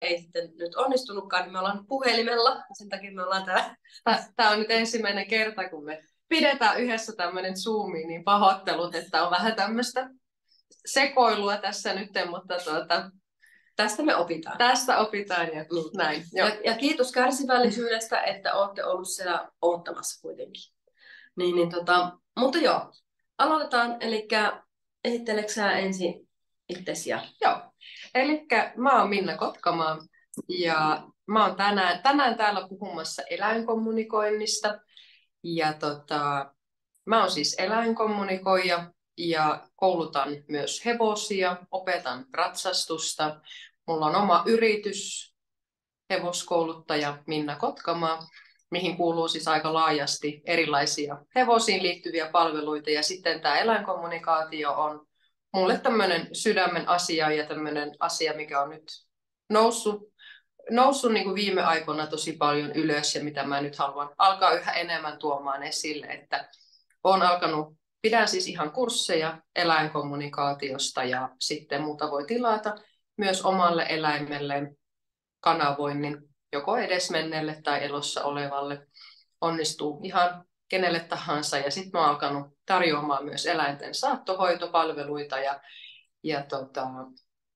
ei sitten nyt onnistunutkaan, niin me ollaan puhelimella. Sen takia me ollaan täällä. Tämä on nyt ensimmäinen kerta, kun me pidetään yhdessä tämmöinen Zoomi, niin pahoittelut, että on vähän tämmöistä sekoilua tässä nyt, mutta tästä me opitaan. Tästä opitaan ja näin. Ja kiitos kärsivällisyydestä, että olette ollut siellä odottamassa kuitenkin. Mutta joo, aloitetaan. Eli esitteleksä sä ensin itsesi? Joo, eli mä oon Minna Kotkamaa ja mä oon tänään täällä puhumassa eläinkommunikoinnista. Ja mä oon siis eläinkommunikoija ja koulutan myös hevosia, opetan ratsastusta. Mulla on oma yritys, hevoskouluttaja Minna Kotkamaa, mihin kuuluu siis aika laajasti erilaisia hevosiin liittyviä palveluita. Ja sitten tämä eläinkommunikaatio on mulle tämmöinen sydämen asia ja tämmöinen asia, mikä on nyt noussut niin kuin viime aikoina tosi paljon ylös ja mitä mä nyt haluan alkaa yhä enemmän tuomaan esille, että pidän siis ihan kursseja eläinkommunikaatiosta ja sitten muuta voi tilata myös omalle eläimelle kanavoinnin, joko edesmenneelle tai elossa olevalle. Onnistuu ihan kenelle tahansa ja sitten mä oon alkanut tarjoamaan myös eläinten saattohoitopalveluita ja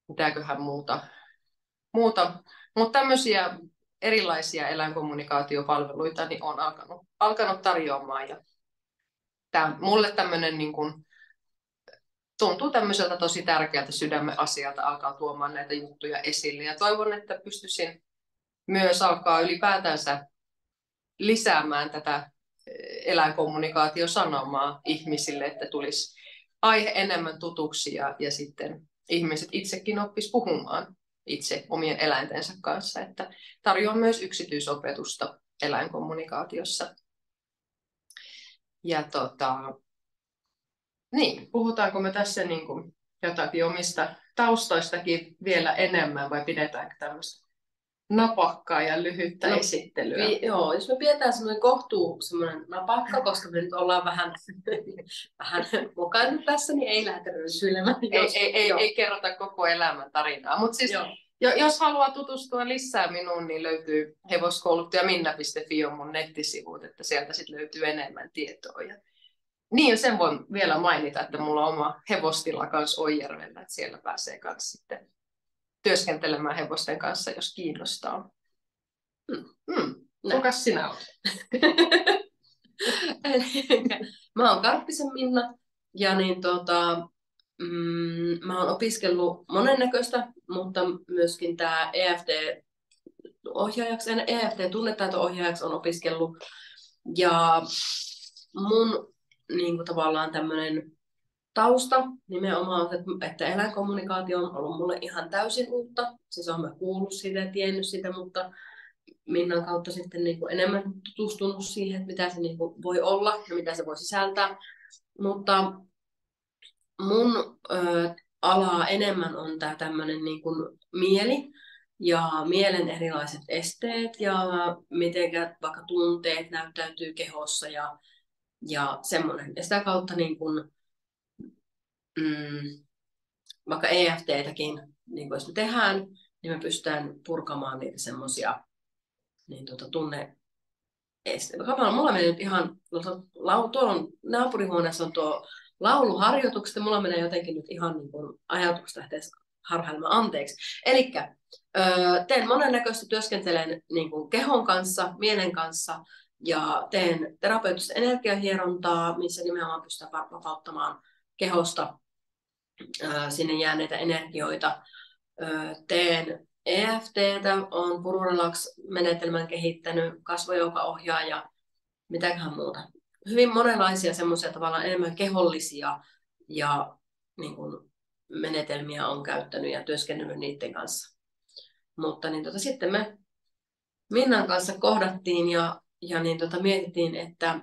mitäköhän muuta. Mutta tämmöisiä erilaisia eläinkommunikaatiopalveluita niin olen alkanut tarjoamaan. Ja mulle tämmöinen niin kun, tuntuu tämmöiseltä tosi tärkeältä sydämen asialta alkaa tuomaan näitä juttuja esille. Ja toivon, että pystyisin myös alkaa ylipäätänsä lisäämään tätä eläinkommunikaatiosanomaa ihmisille, että tulisi aihe enemmän tutuksi ja sitten ihmiset itsekin oppis puhumaan itse omien eläintensä kanssa, että tarjoan myös yksityisopetusta eläinkommunikaatiossa. Ja niin, puhutaanko me tässä niin kuin jotakin omista taustoistakin vielä enemmän vai pidetäänkö tämmöistä napakkaa ja lyhyttä esittelyä? Joo, jos me pidetään semmoinen napakka, koska me nyt ollaan vähän mukana tässä, niin ei lähdetä rönsyilemään. Ei kerrota koko elämän tarinaa, mutta siis jos haluaa tutustua lisää minuun, niin löytyy hevoskouluttajaminna.fi on mun nettisivut, että sieltä sitten löytyy enemmän tietoa. Ja niin, sen voin vielä mainita, että mulla on oma hevostila kanssa Oijärvellä, että siellä pääsee kanssa sitten työskentelemään hevosten kanssa, jos kiinnostaa. Kukas sinä olet? Mä oon Karppisen Minna ja mä oon opiskellut monennäköistä, mutta myöskin tämä EFT-ohjaajaksi, EFT-tunnetaito-ohjaajaksi on opiskellut. Ja mun tavallaan tämmöinen tausta nimenomaan, että eläinkommunikaatio on ollut mulle ihan täysin uutta. Siis olen mä kuullut siitä ja tiennyt sitä, mutta Minnan kautta sitten enemmän tutustunut siihen, että mitä se voi olla ja mitä se voi sisältää. Mutta mun alaa enemmän on tämä tämmöinen mieli ja mielen erilaiset esteet ja miten vaikka tunteet näyttäytyy kehossa ja semmoinen. Ja sitä kautta vaikka EFT-täkin, jos me tehdään, niin me pystytään purkamaan niitä semmoisia tunne-esteitä. Mulla menee nyt ihan, tuolla naapurihuoneessa on tuo lauluharjoitukset, ja mulla menee jotenkin nyt ihan ajatukset lähtee harhailemaan anteeksi. Elikkä teen monennäköistä, työskentelen kehon kanssa, mielen kanssa, ja teen terapeuttista energiahierontaa, missä nimenomaan pystytään vapauttamaan kehosta sinne jääneitä energioita. Teen EFT:tä, olen Pururelax-menetelmän kehittänyt, kasvojoukaohjaaja ja mitäköhän muuta. Hyvin monenlaisia semmoisia tavallaan enemmän kehollisia ja menetelmiä on käyttänyt ja työskennellyt niiden kanssa. Mutta sitten me Minnan kanssa kohdattiin ja mietittiin, että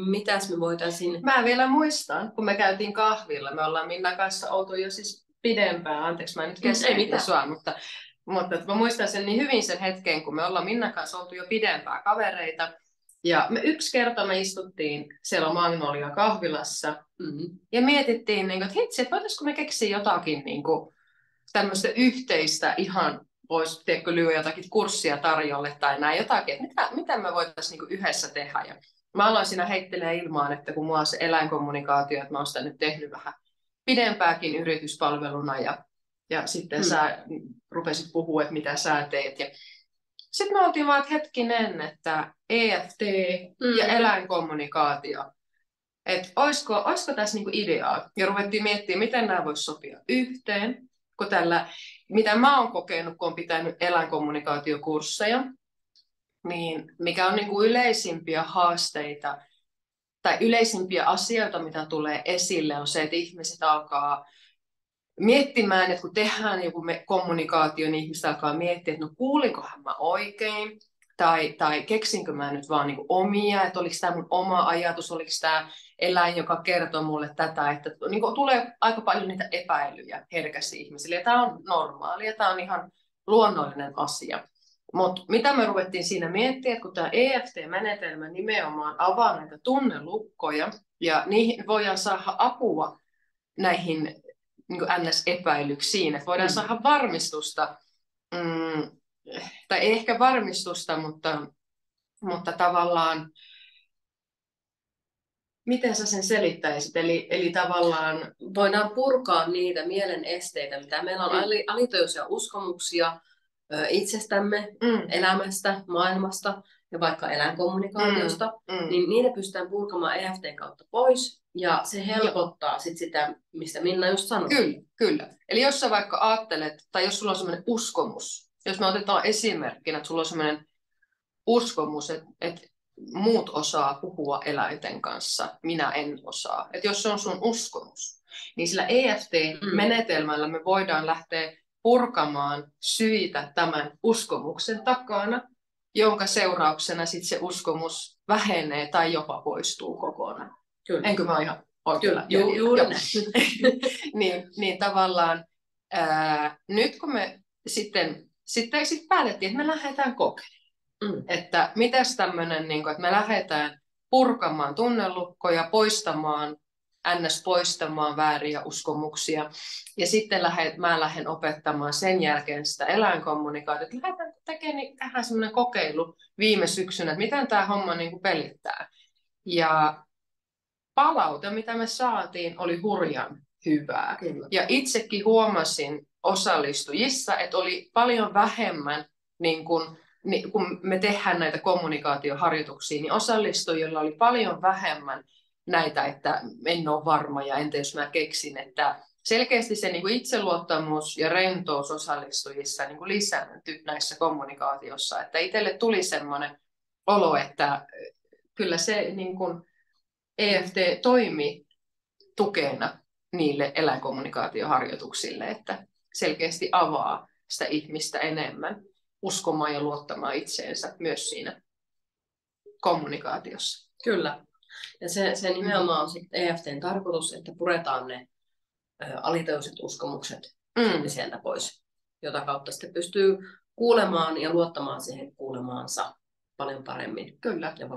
mitäs me voitaisiin... Mä vielä muistan, kun me käytiin kahvilla. Me ollaan Minnan kanssa oltu jo siis pidempään. Anteeksi, mä nyt keskeytin sua, mutta mä muistan sen niin hyvin sen hetken, kun me ollaan Minnan kanssa oltu jo pidempään kavereita. Ja yksi kerta me istuttiin siellä Magnolia kahvilassa ja mietittiin, että hitsi, että voitaisiko me keksiä jotakin tämmöistä yhteistä ihan voisi lyödä jotakin kurssia tarjolle tai näin jotakin, että mitä me voitaisiin niin yhdessä tehdä. Ja mä aloin siinä heittelemään ilmaan, että kun mulla on se eläinkommunikaatio, että mä oon sitä nyt tehnyt vähän pidempääkin yrityspalveluna ja sitten sä rupesit puhua, että mitä sä teet. Ja sitten me oltiin vaan, että hetkinen, että EFT ja eläinkommunikaatio, että olisiko tässä niinku ideaa. Ja ruvettiin miettimään, miten nämä voisi sopia yhteen. Kun mitä mä oon kokenut, kun on pitänyt eläinkommunikaatiokursseja, niin mikä on niinku yleisimpiä haasteita tai yleisimpiä asioita, mitä tulee esille, on se, että ihmiset alkaa miettimään, että kun tehdään joku kommunikaatio, niin ihmiset alkaa miettiä, että no kuulinkohan mä oikein, tai keksinkö mä nyt vaan niin omia, että oliko tämä mun oma ajatus, oliko tämä eläin, joka kertoo mulle tätä, että niin tulee aika paljon niitä epäilyjä herkästi ihmisille, ja tämä on normaalia, ja tämä on ihan luonnollinen asia. Mutta mitä me ruvettiin siinä miettimään, että kun tämä EFT-menetelmä nimenomaan avaa näitä tunnelukkoja, ja niihin voidaan saada apua näihin niin NS-epäilyksiin, että voidaan saada varmistusta, tai ei ehkä varmistusta, mutta tavallaan, miten sä sen selittäisit? Eli tavallaan voidaan purkaa niitä mielen esteitä, mitä meillä on alitajuisia uskomuksia itsestämme, elämästä, maailmasta ja vaikka eläinkommunikaatiosta, niin niitä pystytään purkamaan EFTn kautta pois, ja se helpottaa sit sitä, mistä Minna just sanoi. Kyllä. Eli jos sä vaikka ajattelet, tai jos sulla on sellainen uskomus, jos me otetaan esimerkkinä, että sulla on sellainen uskomus, että muut osaa puhua eläinten kanssa, minä en osaa. Että jos se on sun uskomus, niin sillä EFT-menetelmällä me voidaan lähteä purkamaan syitä tämän uskomuksen takana, jonka seurauksena sit se uskomus vähenee tai jopa poistuu kokonaan. Kyllä. Enkö mä ihan oikealla? Juuri näin. niin tavallaan nyt kun me sitten päätettiin, että me lähdetään kokeilemaan. Että mitäs tämmöinen, niin että me lähdetään purkamaan tunnelukkoja, poistamaan vääriä uskomuksia. Ja sitten mä lähden opettamaan sen jälkeen sitä eläinkommunikaatiota. Lähdetään tehdään semmoinen kokeilu viime syksynä, että miten tämä homma niin kuin pelittää. Ja palaute, mitä me saatiin, oli hurjan hyvää. Kyllä. Ja itsekin huomasin osallistujissa, että oli paljon vähemmän, kun me tehdään näitä kommunikaatioharjoituksia, niin osallistujilla oli paljon vähemmän näitä, että en ole varma ja entä jos mä keksin, että selkeästi se niin kuin itseluottamus ja rentous osallistujissa niin kuin lisääntyi näissä kommunikaatiossa, että itselle tuli semmoinen olo, että kyllä se niin kuin EFT toimi tukena niille eläinkommunikaatioharjoituksille, että selkeästi avaa sitä ihmistä enemmän uskomaan ja luottamaan itseensä myös siinä kommunikaatiossa. Kyllä. Ja se nimenomaan on sitten EFTn tarkoitus, että puretaan ne alitajuiset uskomukset sieltä pois, jota kautta sitten pystyy kuulemaan ja luottamaan siihen kuulemaansa paljon paremmin. Kyllä. Ja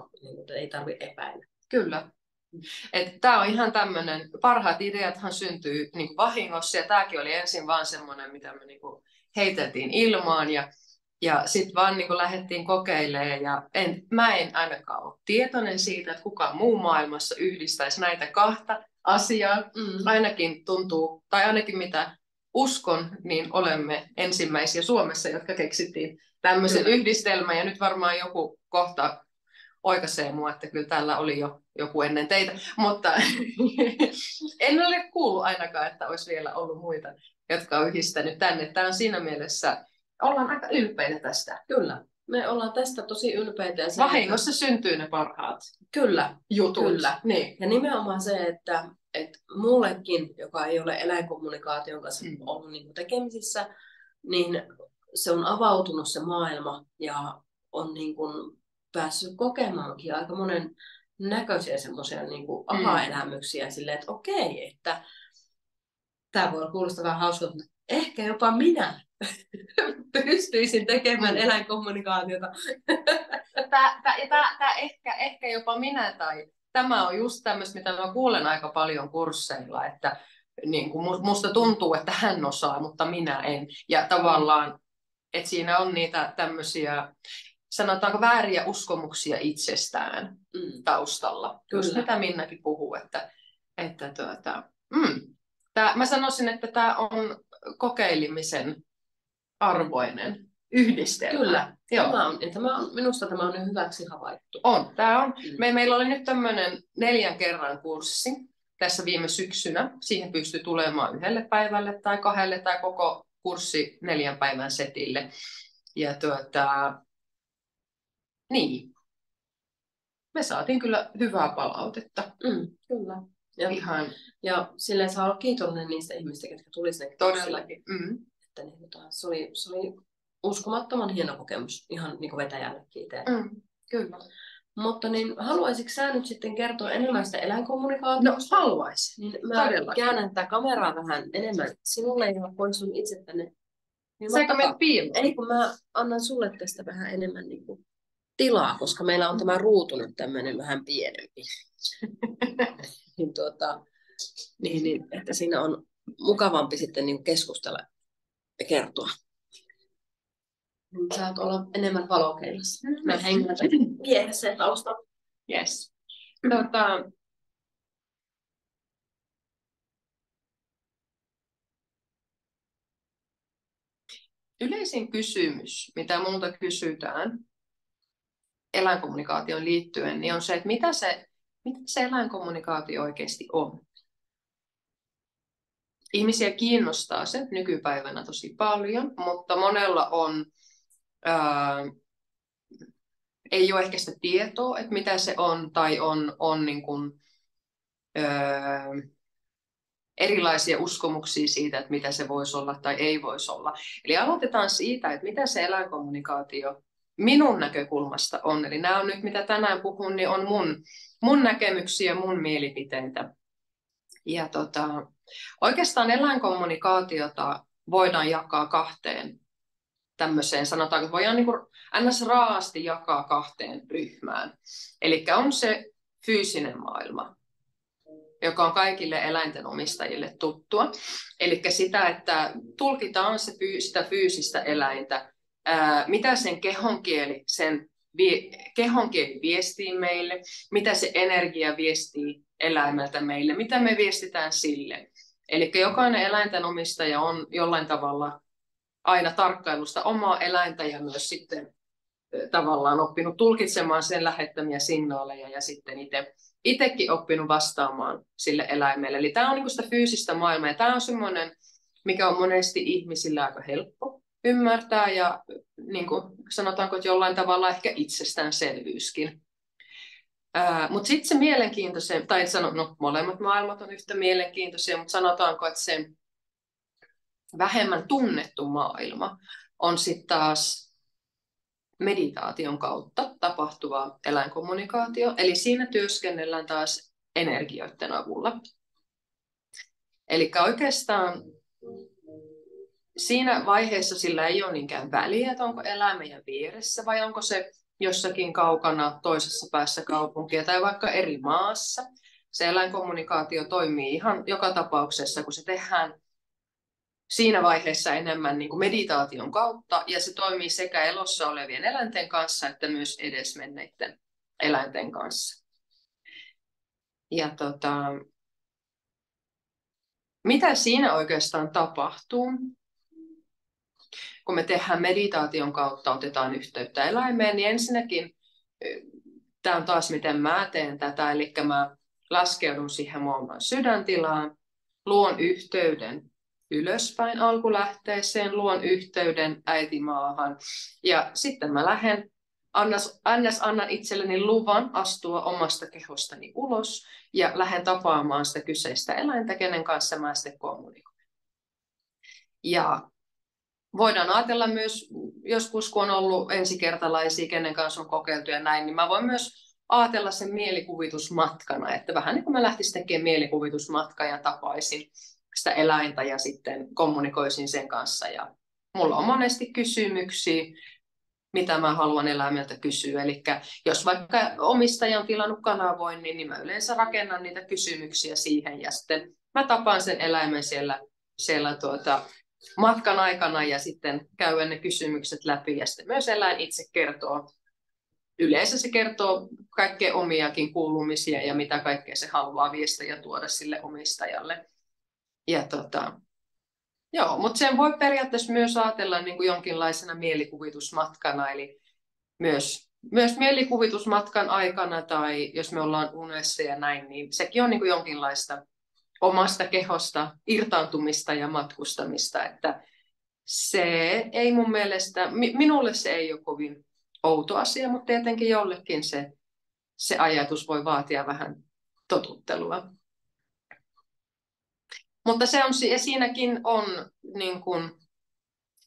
ei tarvitse epäillä. Kyllä. Tämä on ihan tämmöinen, parhaat ideathan syntyy niin kuin vahingossa, ja tämäkin oli ensin vaan semmoinen, mitä me niin kuin heiteltiin ilmaan, ja sitten vaan niin kuin lähdettiin kokeilemaan, ja mä en ainakaan ole tietoinen siitä, että kukaan muu maailmassa yhdistäisi näitä kahta asiaa. Ainakin tuntuu, tai ainakin mitä uskon, niin olemme ensimmäisiä Suomessa, jotka keksittiin tämmöisen yhdistelmän, ja nyt varmaan joku kohta oikaisee mua, että kyllä täällä oli jo joku ennen teitä, mutta en ole kuullut ainakaan, että olisi vielä ollut muita, jotka on yhdistänyt tänne. Tämä on siinä mielessä, ollaan aika ylpeitä tästä. Kyllä, me ollaan tästä tosi ylpeitä. Ja vahingossa syntyy ne parhaat jutut. Kyllä. Niin. Ja nimenomaan se, että mullekin, joka ei ole eläinkommunikaation kanssa ollut niin kuin tekemisissä, niin se on avautunut se maailma ja on niin kuin päässyt kokemaankin aika monen näköisiä semmoisia niin kuin aha-elämyksiä silleen, että okei, että tämä voi kuulostaa vähän hauskalta, mutta ehkä jopa minä pystyisin tekemään eläinkommunikaatiota. Tämä ehkä jopa minä, tai tämä on just tämmöistä, mitä mä kuulen aika paljon kursseilla, että niin kuin musta tuntuu, että hän osaa, mutta minä en. Ja tavallaan että siinä on niitä tämmöisiä, sanotaanko vääriä uskomuksia itsestään taustalla. Just mitä Minnakin puhuu, mä sanoisin, että tämä on kokeilemisen arvoinen yhdistelmä. Kyllä, minusta tämä on hyväksi havaittu. Meillä oli nyt tämmöinen 4 kerran kurssi tässä viime syksynä. Siihen pystyi tulemaan 1 päivälle tai 2 tai koko kurssi 4 päivän setille. Ja niin. Me saatiin kyllä hyvää palautetta. Kyllä. Ja silleen saa olla kiitollinen niistä ihmistä, jotka tuli sinne. Todellakin. Että se oli uskomattoman hieno kokemus ihan niin kuin vetäjällekin itse. Kyllä. Mutta niin, haluaisitko sä nyt sitten kertoa enemmän sitä eläinkommunikaatiosta? No, haluaisin. Niin mä käännän tätä kameraa vähän enemmän sinulle ja poistun itse tänne. Niin saanko mennä piiloon? Ei, kun mä annan sulle tästä vähän enemmän niin kuin tilaa, koska meillä on tämä ruutu nyt tämmöinen vähän pienempi. niin, että siinä on mukavampi sitten niin keskustella ja kertoa. Saat olla enemmän valokeilassa. Mä hengätän miehessä taustalla. Yes. Yleisin kysymys, mitä multa kysytään eläinkommunikaatioon liittyen, niin on se, että mitä se eläinkommunikaatio oikeasti on. Ihmisiä kiinnostaa se nykypäivänä tosi paljon, mutta monella ei ole ehkä sitä tietoa, että mitä se on, tai on niin kuin, erilaisia uskomuksia siitä, että mitä se voisi olla tai ei voisi olla. Eli aloitetaan siitä, että mitä se eläinkommunikaatio minun näkökulmasta on. Eli nämä on nyt, mitä tänään puhun, niin on mun näkemyksiä, mun mielipiteitä. Ja oikeastaan eläinkommunikaatiota voidaan jakaa 2 tämmöiseen, sanotaanko, voidaan niin kuin raasti jakaa 2 ryhmään. Eli on se fyysinen maailma, joka on kaikille eläinten omistajille tuttua. Eli sitä, että tulkitaan sitä fyysistä eläintä, mitä sen kehonkieli viestii meille, mitä se energia viestii eläimeltä meille, mitä me viestitään sille. Eli jokainen eläinten omistaja on jollain tavalla aina tarkkailusta omaa eläintä ja myös sitten tavallaan oppinut tulkitsemaan sen lähettämiä signaaleja ja sitten itsekin oppinut vastaamaan sille eläimelle. Eli tämä on niin kuin sitä fyysistä maailmaa ja tämä on semmoinen, mikä on monesti ihmisillä aika helppo ymmärtää ja niin kuin sanotaanko, että jollain tavalla ehkä itsestäänselvyyskin. Mutta sitten se mielenkiintoisen, tai molemmat maailmat on yhtä mielenkiintoisia, mutta sanotaanko, että se vähemmän tunnettu maailma on sitten taas meditaation kautta tapahtuva eläinkommunikaatio. Eli siinä työskennellään taas energioiden avulla. Eli oikeastaan siinä vaiheessa sillä ei ole niinkään väliä, että onko eläin meidän vieressä vai onko se jossakin kaukana toisessa päässä kaupunkia tai vaikka eri maassa. Se eläinkommunikaatio toimii ihan joka tapauksessa, kun se tehdään siinä vaiheessa enemmän niin kuin meditaation kautta, ja se toimii sekä elossa olevien eläinten kanssa että myös edesmenneiden eläinten kanssa. Ja mitä siinä oikeastaan tapahtuu? Kun me tehdään meditaation kautta, otetaan yhteyttä eläimeen, niin ensinnäkin, tämä on taas miten mä teen tätä, eli mä laskeudun siihen mun sydäntilaan, luon yhteyden ylöspäin alkulähteeseen, luon yhteyden äitimaahan ja sitten mä annan itselleni luvan astua omasta kehostani ulos ja lähden tapaamaan sitä kyseistä eläintä, kenen kanssa mä sitten kommunikoin. Ja voidaan ajatella myös, joskus kun on ollut ensikertalaisia, kenen kanssa on kokeiltu ja näin, niin mä voin myös ajatella sen mielikuvitusmatkana, että vähän niin kuin mä lähtisin tekemään mielikuvitusmatkaa ja tapaisin sitä eläintä ja sitten kommunikoisin sen kanssa. Ja mulla on monesti kysymyksiä, mitä mä haluan eläimeltä kysyä. Eli jos vaikka omistaja on tilannut kanavoinnin, niin mä yleensä rakennan niitä kysymyksiä siihen ja sitten mä tapaan sen eläimen siellä matkan aikana ja sitten käydä ne kysymykset läpi ja sitten myös eläin itse kertoo. Yleensä se kertoo kaikkea omiakin kuulumisia ja mitä kaikkea se haluaa viestiä ja tuoda sille omistajalle. Ja joo, mutta sen voi periaatteessa myös ajatella niin kuin jonkinlaisena mielikuvitusmatkana, eli myös mielikuvitusmatkan aikana tai jos me ollaan unessa ja näin, niin sekin on niin kuin jonkinlaista omasta kehosta irtaantumista ja matkustamista, että se ei mun mielestä, minulle se ei ole kovin outo asia, mutta tietenkin jollekin se ajatus voi vaatia vähän totuttelua. Mutta siinäkin on, niin kuin,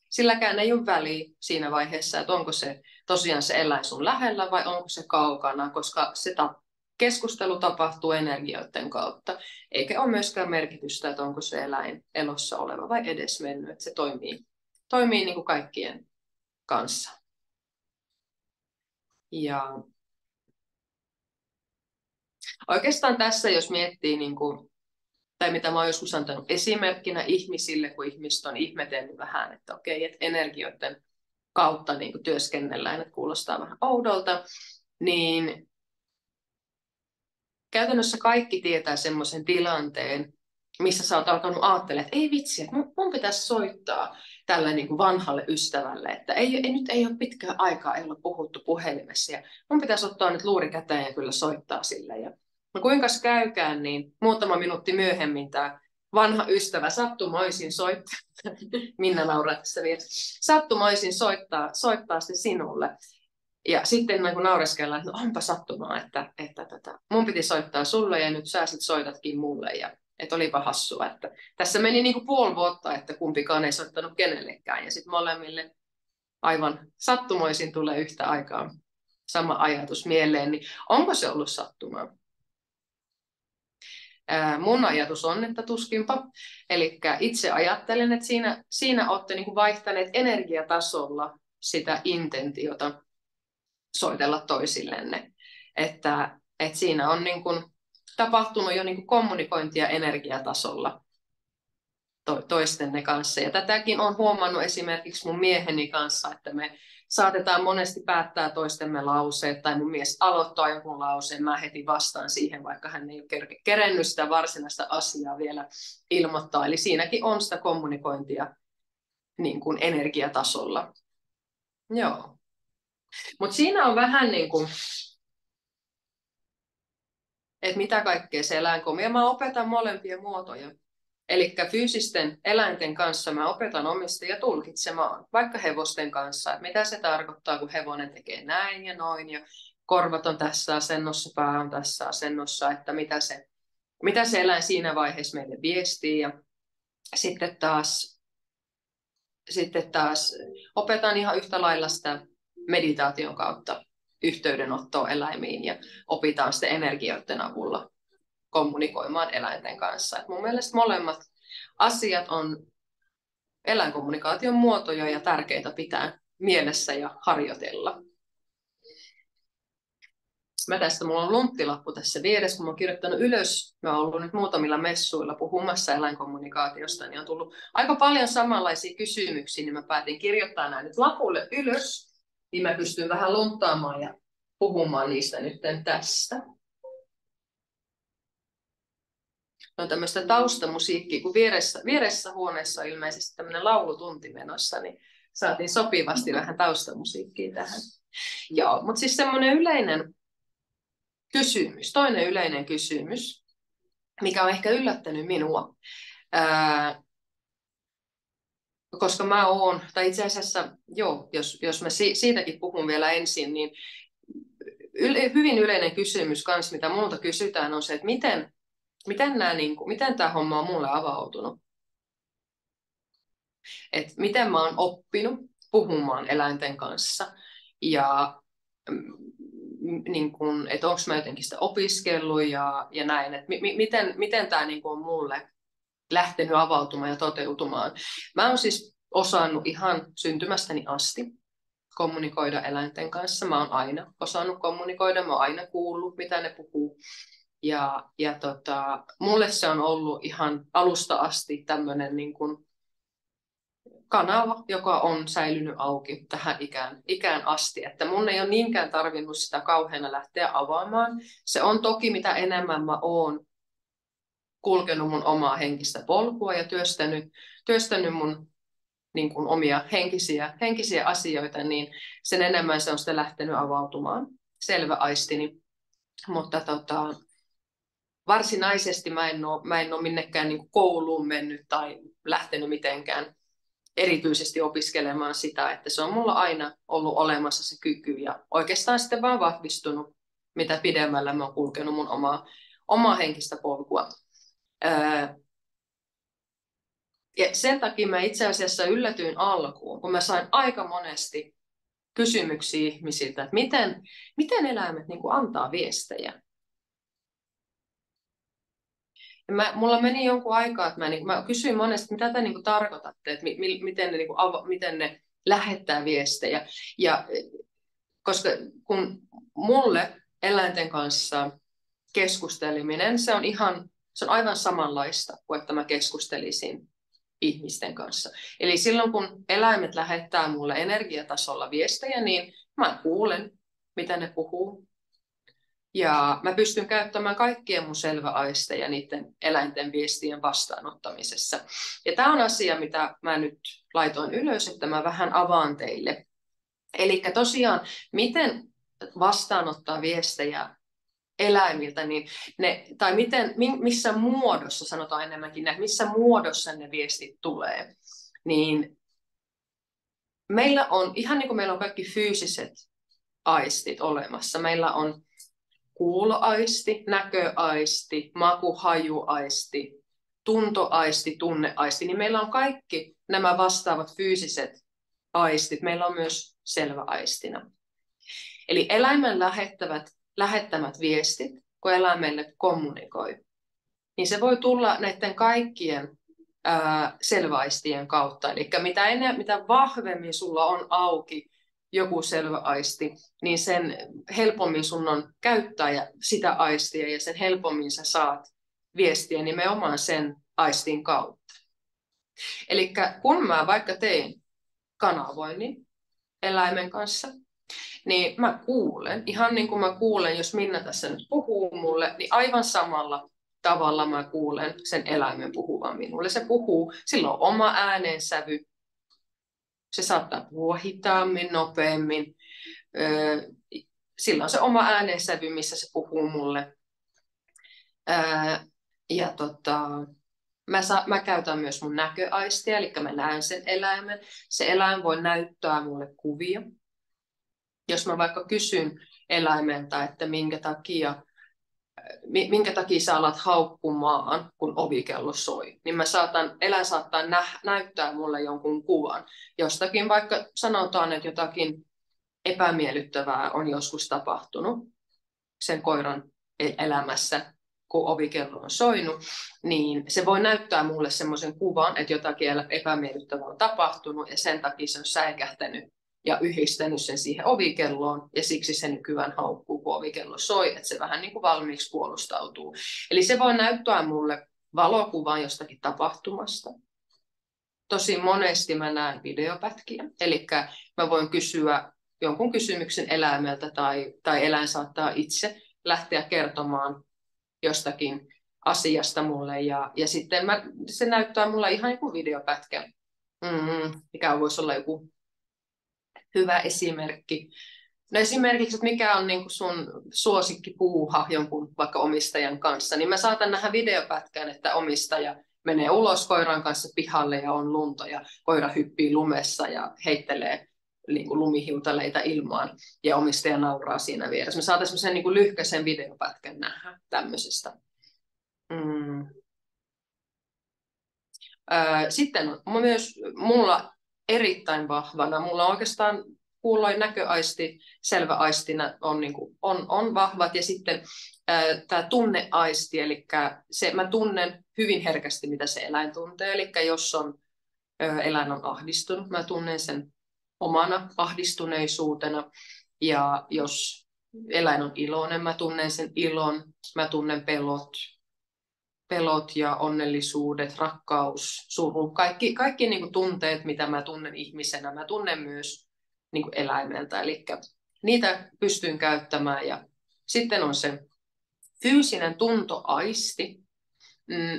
silläkään ei ole väliä siinä vaiheessa, että onko se tosiaan se eläin sun lähellä vai onko se kaukana, koska se keskustelu tapahtuu energioiden kautta. Eikä ole myöskään merkitystä, että onko se eläin elossa oleva vai edesmennyt, että se toimii niin kuin kaikkien kanssa. Ja oikeastaan tässä, jos miettii, niin kuin, tai mitä mä oon joskus antanut esimerkkinä ihmisille, kun ihmiset on ihmetellyt vähän, että okei, että energioiden kautta niin kuin työskennellään, että kuulostaa vähän oudolta, niin käytännössä kaikki tietää semmoisen tilanteen, missä sä oot alkanut ajattelemaan, että ei vitsi, että mun pitäisi soittaa tällä niin kuin vanhalle ystävälle, että nyt ei ole pitkään aikaa, ei ole puhuttu puhelimessa, ja mun pitäisi ottaa nyt luuri käteen ja kyllä soittaa sille. Ja no kuinka käykään, niin muutama minuutti myöhemmin tämä vanha ystävä sattumoisin soittaa, Minna nauraa tässä vielä, sattumoisin soittaa se sinulle. Ja sitten niin naureskellaan, että no onpa sattumaa, että mun piti soittaa sulle ja nyt sä sit soitatkin mulle. Ja että olipa hassua, että tässä meni niin kuin puoli vuotta, että kumpikaan ei soittanut kenellekään. Ja sitten molemmille aivan sattumoisin tulee yhtä aikaa sama ajatus mieleen. Niin onko se ollut sattumaa? Mun ajatus on, että tuskinpa. Eli itse ajattelen, että siinä olette niin kuin vaihtaneet energiatasolla sitä intentiota soitella toisillenne. Että siinä on niin kuin tapahtunut jo niin kuin kommunikointia energiatasolla toistenne kanssa. Ja tätäkin olen huomannut esimerkiksi mun mieheni kanssa, että me saatetaan monesti päättää toistemme lauseet, tai mun mies aloittaa jonkun lauseen, mä heti vastaan siihen, vaikka hän ei ole kerennyt sitä varsinaista asiaa vielä ilmoittaa. Eli siinäkin on sitä kommunikointia niin kuin energiatasolla. Joo. Mutta siinä on vähän niin kuin, että mitä kaikkea se eläinkomi. Ja mä opetan molempia muotoja. Eli fyysisten eläinten kanssa mä opetan omistajia tulkitsemaan, vaikka hevosten kanssa, että mitä se tarkoittaa, kun hevonen tekee näin ja noin, ja korvat on tässä asennossa, pää on tässä asennossa, että mitä se eläin siinä vaiheessa meille viestii. Ja sitten taas opetan ihan yhtä lailla sitä meditaation kautta yhteydenottoa eläimiin ja opitaan sitten energioiden avulla kommunikoimaan eläinten kanssa. Et mun mielestä molemmat asiat on eläinkommunikaation muotoja ja tärkeitä pitää mielessä ja harjoitella. Mulla on lunttilappu tässä vieressä, kun mä oon kirjoittanut ylös. Mä oon ollut nyt muutamilla messuilla puhumassa eläinkommunikaatiosta, niin on tullut aika paljon samanlaisia kysymyksiä, niin mä päätin kirjoittaa nämä nyt lapulle ylös, niin mä pystyn vähän lunttaamaan ja puhumaan niistä nyt tästä. No tämmöistä taustamusiikkia, kun vieressä huoneessa on ilmeisesti tämmöinen laulutunti menossa, niin saatiin sopivasti vähän taustamusiikkia tähän. Joo, mutta siis semmoinen toinen yleinen kysymys, mikä on ehkä yllättänyt minua, koska mä oon, tai itse asiassa, joo, jos mä siitäkin puhun vielä ensin, niin hyvin yleinen kysymys kanssa, mitä multa kysytään, on se, että miten tämä homma on mulle avautunut. Että miten mä oon oppinut puhumaan eläinten kanssa ja niin kun, että onko mä jotenkin sitä opiskellut ja näin, että miten tämä niin kun on mulle lähtenyt avautumaan ja toteutumaan. Mä oon siis osannut ihan syntymästäni asti kommunikoida eläinten kanssa. Mä oon aina osannut kommunikoida, mä oon aina kuullut, mitä ne puhuu. Ja mulle se on ollut ihan alusta asti tämmöinen niin kun kanava, joka on säilynyt auki tähän ikään asti. Että mun ei ole niinkään tarvinnut sitä kauheana lähteä avaamaan. Se on toki, mitä enemmän mä oon kulkenut mun omaa henkistä polkua ja työstänyt mun niin kuin omia henkisiä asioita, niin sen enemmän se on sitten lähtenyt avautumaan, selvä aistini. Mutta varsinaisesti mä en ole minnekään niin kuin kouluun mennyt tai lähtenyt mitenkään erityisesti opiskelemaan sitä, että se on mulla aina ollut olemassa se kyky ja oikeastaan sitten vaan vahvistunut, mitä pidemmällä mä oon kulkenut mun omaa henkistä polkua. Ja sen takia mä itse asiassa yllätyin alkuun, kun mä sain aika monesti kysymyksiä ihmisiltä, että miten eläimet niin kuin antaa viestejä. Mulla meni jonkun aikaa, että mä kysyin monesti, mitä te niin kuin tarkoitatte, että miten ne lähettää viestejä. Ja koska kun mulle eläinten kanssa keskusteleminen, se on aivan samanlaista kuin että mä keskustelisin ihmisten kanssa. Eli silloin kun eläimet lähettää mulle energiatasolla viestejä, niin mä kuulen, mitä ne puhuu. Ja mä pystyn käyttämään kaikkien mun selväaisteja niiden eläinten viestien vastaanottamisessa. Ja tämä on asia, mitä mä nyt laitoin ylös, että mä vähän avaan teille. Eli tosiaan, miten vastaanottaa viestejä eläimiltä, niin missä muodossa, sanotaan enemmänkin, että missä muodossa ne viestit tulee, niin meillä on, ihan niin kuin meillä on kaikki fyysiset aistit olemassa, meillä on kuuloaisti, näköaisti, maku-hajuaisti, tuntoaisti, tunneaisti, niin meillä on kaikki nämä vastaavat fyysiset aistit, meillä on myös selväaistina. Eli eläimen lähettämät viestit, kun eläimelle kommunikoi, niin se voi tulla näiden kaikkien selväaistien kautta. Eli mitä vahvemmin sulla on auki joku selväaisti, niin sen helpommin sun on käyttää sitä aistia ja sen helpommin sä saat viestiä nimenomaan sen aistin kautta. Eli kun mä vaikka teen kanavoinnin eläimen kanssa, niin mä kuulen, ihan niin kuin mä kuulen, jos Minna tässä nyt puhuu mulle, niin aivan samalla tavalla mä kuulen sen eläimen puhuvan minulle. Se puhuu, sillä on oma äänensävy, se saattaa puhua hitaammin, nopeammin, sillä on se oma äänensävy, missä se puhuu mulle. Mä käytän myös mun näköaistia, eli mä näen sen eläimen. Se eläin voi näyttää mulle kuvia. Jos mä vaikka kysyn eläimeltä, että minkä takia sä alat haukkumaan, kun ovikello soi, niin eläin saattaa näyttää mulle jonkun kuvan jostakin, vaikka sanotaan, että jotakin epämiellyttävää on joskus tapahtunut sen koiran elämässä, kun ovikello on soinut, niin se voi näyttää mulle semmoisen kuvan, että jotakin epämiellyttävää on tapahtunut ja sen takia se on säikähtänyt ja yhdistänyt sen siihen ovikelloon, ja siksi se nykyään haukkuu, kun ovikello soi, että se vähän niin kuin valmiiksi puolustautuu. Eli se voi näyttää mulle valokuvan jostakin tapahtumasta. Tosi monesti mä näen videopätkiä, eli mä voin kysyä jonkun kysymyksen eläimeltä, tai eläin saattaa itse lähteä kertomaan jostakin asiasta mulle, ja sitten se näyttää mulle ihan joku videopätkä, mikä voisi olla joku hyvä esimerkki. No esimerkiksi, että mikä on niin kuin sun suosikkipuuha jonkun vaikka omistajan kanssa, niin mä saatan nähdä videopätkän, että omistaja menee ulos koiran kanssa pihalle ja on lunta ja koira hyppii lumessa ja heittelee niin kuin lumihiutaleita ilmaan ja omistaja nauraa siinä vieressä. Mä saatan semmoisen niin kuin lyhkäisen videopätkän nähdä tämmöisestä. Sitten on myös mulla erittäin vahvana. Mulla on oikeastaan kuuloin näköaisti, selväaistina on vahvat. Ja sitten tämä tunneaisti, eli mä tunnen hyvin herkästi, mitä se eläin tuntee. Eli jos eläin on ahdistunut, mä tunnen sen omana ahdistuneisuutena. Ja jos eläin on iloinen, mä tunnen sen ilon, mä tunnen pelot. pelot ja onnellisuudet, rakkaus, suru, kaikki niin kuin tunteet, mitä mä tunnen ihmisenä, mä tunnen myös niin kuin eläimeltä. Eli niitä pystyn käyttämään. Ja sitten on se fyysinen tuntoaisti,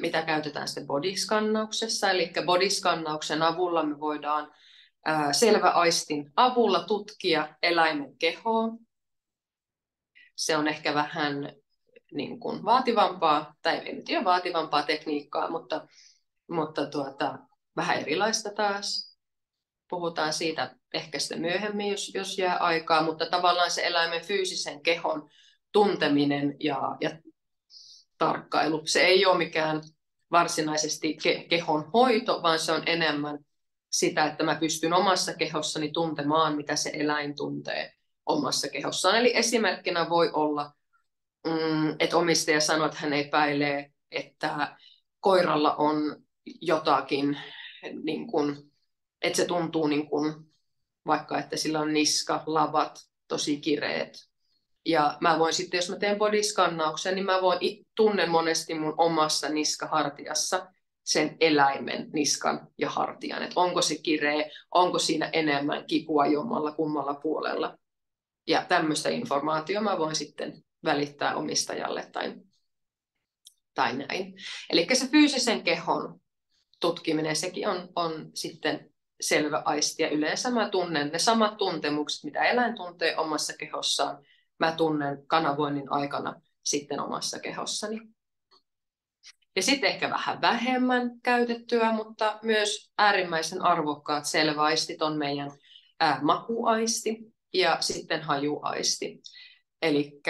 mitä käytetään sitten bodyskannauksessa. Eli bodyskannauksen avulla me voidaan selväaistin avulla tutkia eläimen kehoa. Se on ehkä vähän niin kuin vaativampaa, tai ei tiedä vaativampaa tekniikkaa, mutta vähän erilaista taas. Puhutaan siitä ehkä sitten myöhemmin, jos jää aikaa, mutta tavallaan se eläimen fyysisen kehon tunteminen ja tarkkailu, se ei ole mikään varsinaisesti kehon hoito, vaan se on enemmän sitä, että mä pystyn omassa kehossani tuntemaan, mitä se eläin tuntee omassa kehossaan. Eli esimerkkinä voi olla, että omistaja sanoo, että hän epäilee, että koiralla on jotakin, niin kuin, että se tuntuu niin kuin, vaikka, että sillä on niska, lavat, tosi kireet. Ja mä voin sitten, jos mä teen bodyskannauksen, niin mä voin tunnen monesti mun omassa niskahartiassa sen eläimen niskan ja hartian. Että onko se kireä, onko siinä enemmän kipua jommalla kummalla puolella. Ja tämmöistä informaatiota mä voin sitten välittää omistajalle tai näin. Eli se fyysisen kehon tutkiminen, sekin on sitten selvä aisti. Ja yleensä mä tunnen ne samat tuntemukset, mitä eläin tuntee omassa kehossaan. Mä tunnen kanavoinnin aikana sitten omassa kehossani. Ja sitten ehkä vähän vähemmän käytettyä, mutta myös äärimmäisen arvokkaat selväaistit on meidän makuaisti ja sitten hajuaisti. Eli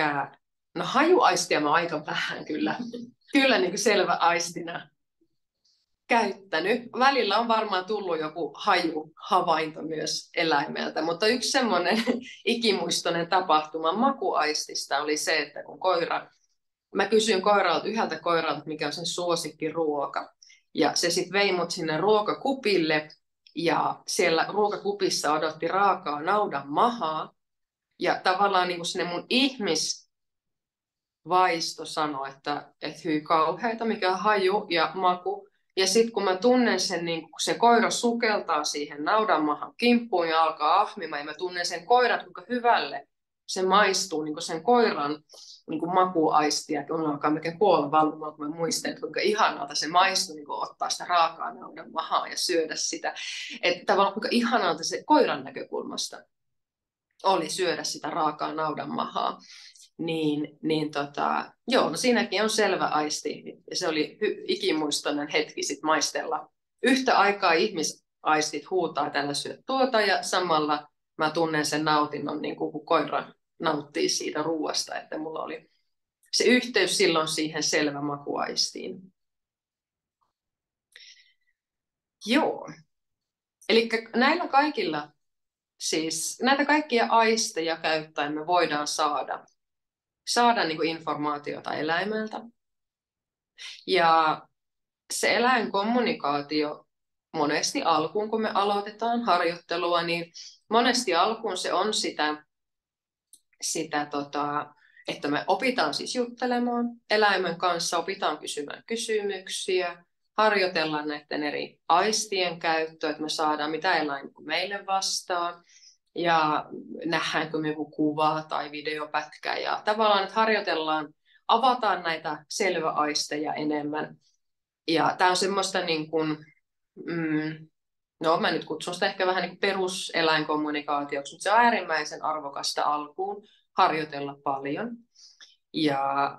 no hajuaistia mä aika vähän kyllä niin kuin selväaistina käyttänyt. Välillä on varmaan tullut joku hajuhavainto myös eläimeltä, mutta yksi semmoinen ikimuistoinen tapahtuma makuaistista oli se, että kun mä kysyin yhdeltä koiralta, mikä on sen suosikkiruoka, ja se sitten vei mut sinne ruokakupille, ja siellä ruokakupissa odotti raakaa naudan mahaa, ja tavallaan niin kuin sinne mun ihmisvaisto sanoi, että hyi kauheita, mikä haju ja maku. Ja sitten kun mä tunnen sen, niin kun se koira sukeltaa siihen naudanmahan kimppuun ja alkaa ahmimaan, ja mä tunnen sen koiran, kuinka hyvälle se maistuu, niin sen koiran niin makuaistia, että on alkaa melkein kuolla valumaan, kun mä muistan, että kuinka ihanalta se maistuu niin ottaa sitä raakaa naudanmahaa ja syödä sitä. Että tavallaan kuinka ihanalta se koiran näkökulmasta oli syödä sitä raakaa naudanmahaa. Joo, no siinäkin on selvä aisti. Se oli ikimuistoinen hetki sit maistella. Yhtä aikaa ihmisaistit huutaa, tällä syö tuota, ja samalla mä tunnen sen nautinnon, niin kuin koira nauttii siitä ruuasta, että mulla oli se yhteys silloin siihen selvä makuaistiin. Joo, eli näillä kaikilla, siis näitä kaikkia aisteja käyttäen me voidaan saada niin kuin informaatiota eläimeltä. Ja se eläinkommunikaatio monesti alkuun, kun me aloitetaan harjoittelua, niin monesti alkuun se on että me opitaan siis juttelemaan eläimen kanssa, opitaan kysymään kysymyksiä, harjoitellaan näiden eri aistien käyttöä, että me saadaan mitä eläin meille vastaa. Ja nähdäänkö me joku kuva tai videopätkä. Ja tavallaan, että avataan näitä selväaisteja enemmän. Ja tämä on semmoista niin kuin, mä nyt kutsun sitä ehkä vähän niin kuin peruseläinkommunikaatioksi, mutta se on äärimmäisen arvokasta alkuun harjoitella paljon. Ja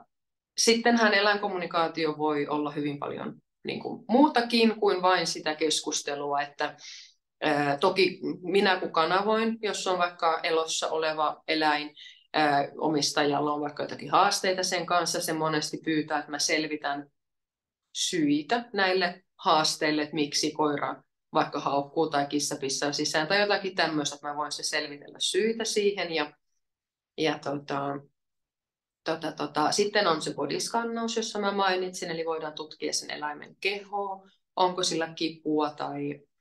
sittenhän eläinkommunikaatio voi olla hyvin paljon niin kuin muutakin kuin vain sitä keskustelua, että toki minä kun kanavoin, jos on vaikka elossa oleva eläin, omistajalla on vaikka jotakin haasteita sen kanssa, se monesti pyytää, että mä selvitän syitä näille haasteille, että miksi koira vaikka haukkuu tai kissa pissaa sisään tai jotakin tämmöistä, että mä voin se selvitellä syitä siihen. Sitten on se bodyskannaus, jossa mä mainitsin, eli voidaan tutkia sen eläimen kehoa, onko sillä kipua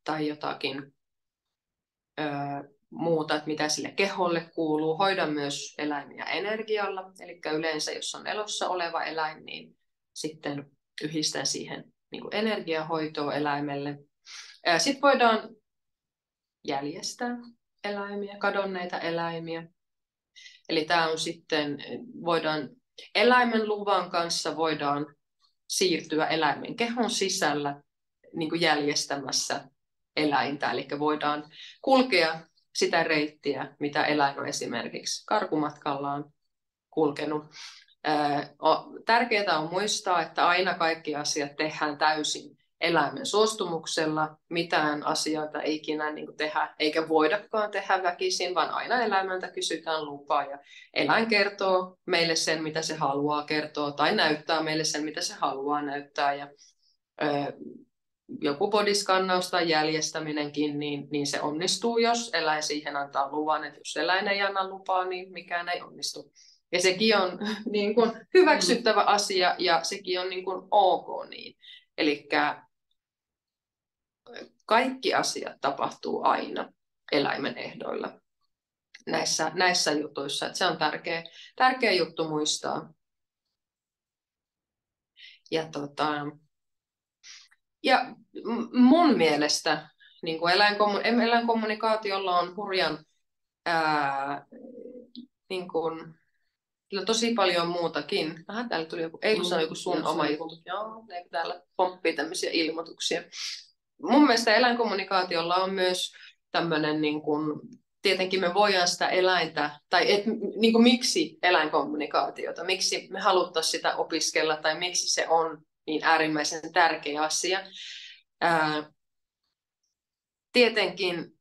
tai jotakin muuta, että mitä sille keholle kuuluu. Hoidan myös eläimiä energialla, eli yleensä jos on elossa oleva eläin, niin sitten yhdistän siihen niin kuin energiahoitoa eläimelle. Sitten voidaan jäljestää eläimiä, kadonneita eläimiä. Eli tämä on sitten, eläimen luvan kanssa voidaan siirtyä eläimen kehon sisällä niin kuin jäljestämässä eläintä. Eli voidaan kulkea sitä reittiä, mitä eläin on esimerkiksi karkumatkallaan kulkenut. Tärkeää on muistaa, että aina kaikki asiat tehdään täysin eläimen suostumuksella. Mitään asioita ei ikinä niin kuin tehdä, eikä voidakaan tehdä väkisin, vaan aina eläimeltä kysytään lupaa. Ja eläin kertoo meille sen, mitä se haluaa kertoa, tai näyttää meille sen, mitä se haluaa näyttää. Ja, joku bodiskannaus tai jäljestäminenkin, niin se onnistuu, jos eläin siihen antaa luvan. Että jos eläin ei anna lupaa, niin mikään ei onnistu. Ja sekin on niin kuin hyväksyttävä asia ja sekin on niin kuin ok niin. Eli kaikki asiat tapahtuu aina eläimen ehdoilla näissä jutuissa. Että se on tärkeä juttu muistaa. Ja mun mielestä niin kuin eläinkommunikaatiolla on hurjan niin kuin, tosi paljon muutakin. Täällä tuli joku, ei kun se on joku sun oma juttu. Joo, täällä pomppii tämmöisiä ilmoituksia. Mun mielestä eläinkommunikaatiolla on myös tämmöinen, niin kuin, tietenkin me voidaan sitä eläintä, tai niin kuin, miksi eläinkommunikaatiota, miksi me haluttaisiin sitä opiskella, tai miksi se on niin äärimmäisen tärkeä asia. Tietenkin